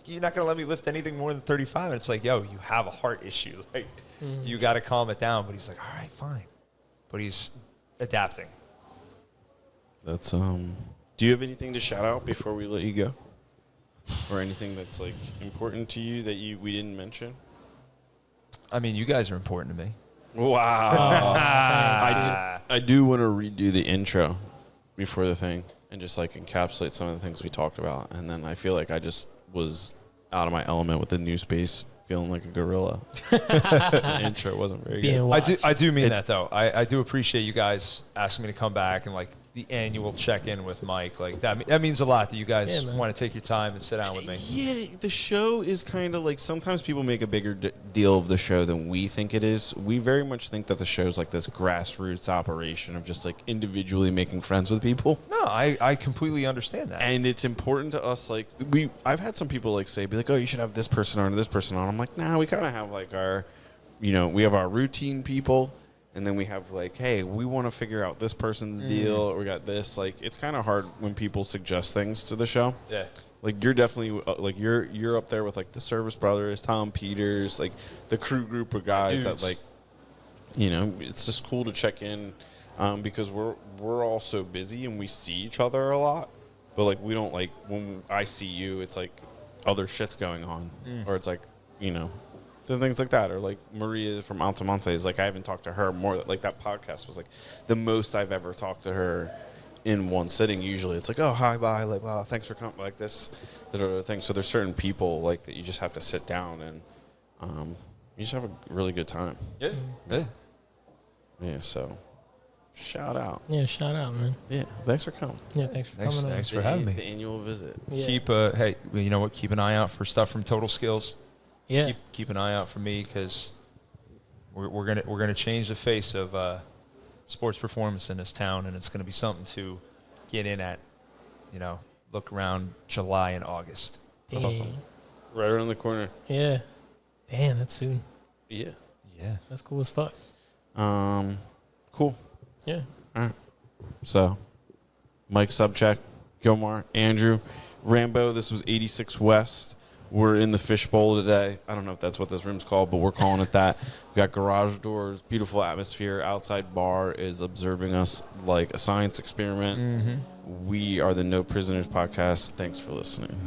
You're not going to let me lift anything more than 35. And it's like, yo, you have a heart issue. Like, you got to calm it down. But he's like, all right, fine. But he's adapting. That's do you have anything to shout out before we let you go? Or anything that's like important to you that we didn't mention? I mean, you guys are important to me. Wow. I do want to redo the intro before the thing and just like encapsulate some of the things we talked about. And then I feel like I just was out of my element with the new space, feeling like a gorilla. The intro wasn't very good. I do mean that though. I do appreciate you guys asking me to come back and like the annual check-in with Mike. Like that means a lot that you guys want to take your time and sit down with me. Yeah, the show is kind of like sometimes people make a bigger deal of the show than we think it is. We very much think that the show's like this grassroots operation of just like individually making friends with people. No, I completely understand that. And it's important to us. Like I've had some people like be like, oh, you should have this person on or this person on. I'm like, nah, we kind of have like our, we have our routine people. And then we have like, hey, we want to figure out this person's deal. Or we got this. Like, it's kind of hard when people suggest things to the show. Yeah. Like, you're definitely like you're up there with like the Service Brothers, Tom Peters, like the crew group of guys that like, it's just cool to check in because we're all so busy and we see each other a lot. But like, we don't like when I see you, it's like other shit's going on, or it's like things like that, or like Maria from Altamonte is like I haven't talked to her more. Like that podcast was like the most I've ever talked to her in one sitting. Usually it's like, oh, hi, bye, like, wow, thanks for coming, like this, that other thing. So there's certain people like that you just have to sit down and you just have a really good time. Yeah, yeah, yeah. So shout out. Yeah, shout out, man. Yeah, thanks for coming. Yeah, thanks for coming. Thanks for having me. The annual visit. Yeah. Hey, you know what? Keep an eye out for stuff from Total Skills. Yeah. Keep an eye out for me because we're gonna change the face of sports performance in this town, and it's gonna be something to get in at. Look around July and August. Dang. Awesome. Right around the corner. Yeah. Damn, that's soon. Yeah. Yeah. That's cool as fuck. Cool. Yeah. All right. So, Mike Sobczak, Gilmar, Andrew, Rambo. This was 86 West. We're in the fishbowl today. I don't know if that's what this room's called, but we're calling it that. We got garage doors, beautiful atmosphere. Outside bar is observing us like a science experiment. Mm-hmm. We are the No Prisoners podcast. Thanks for listening.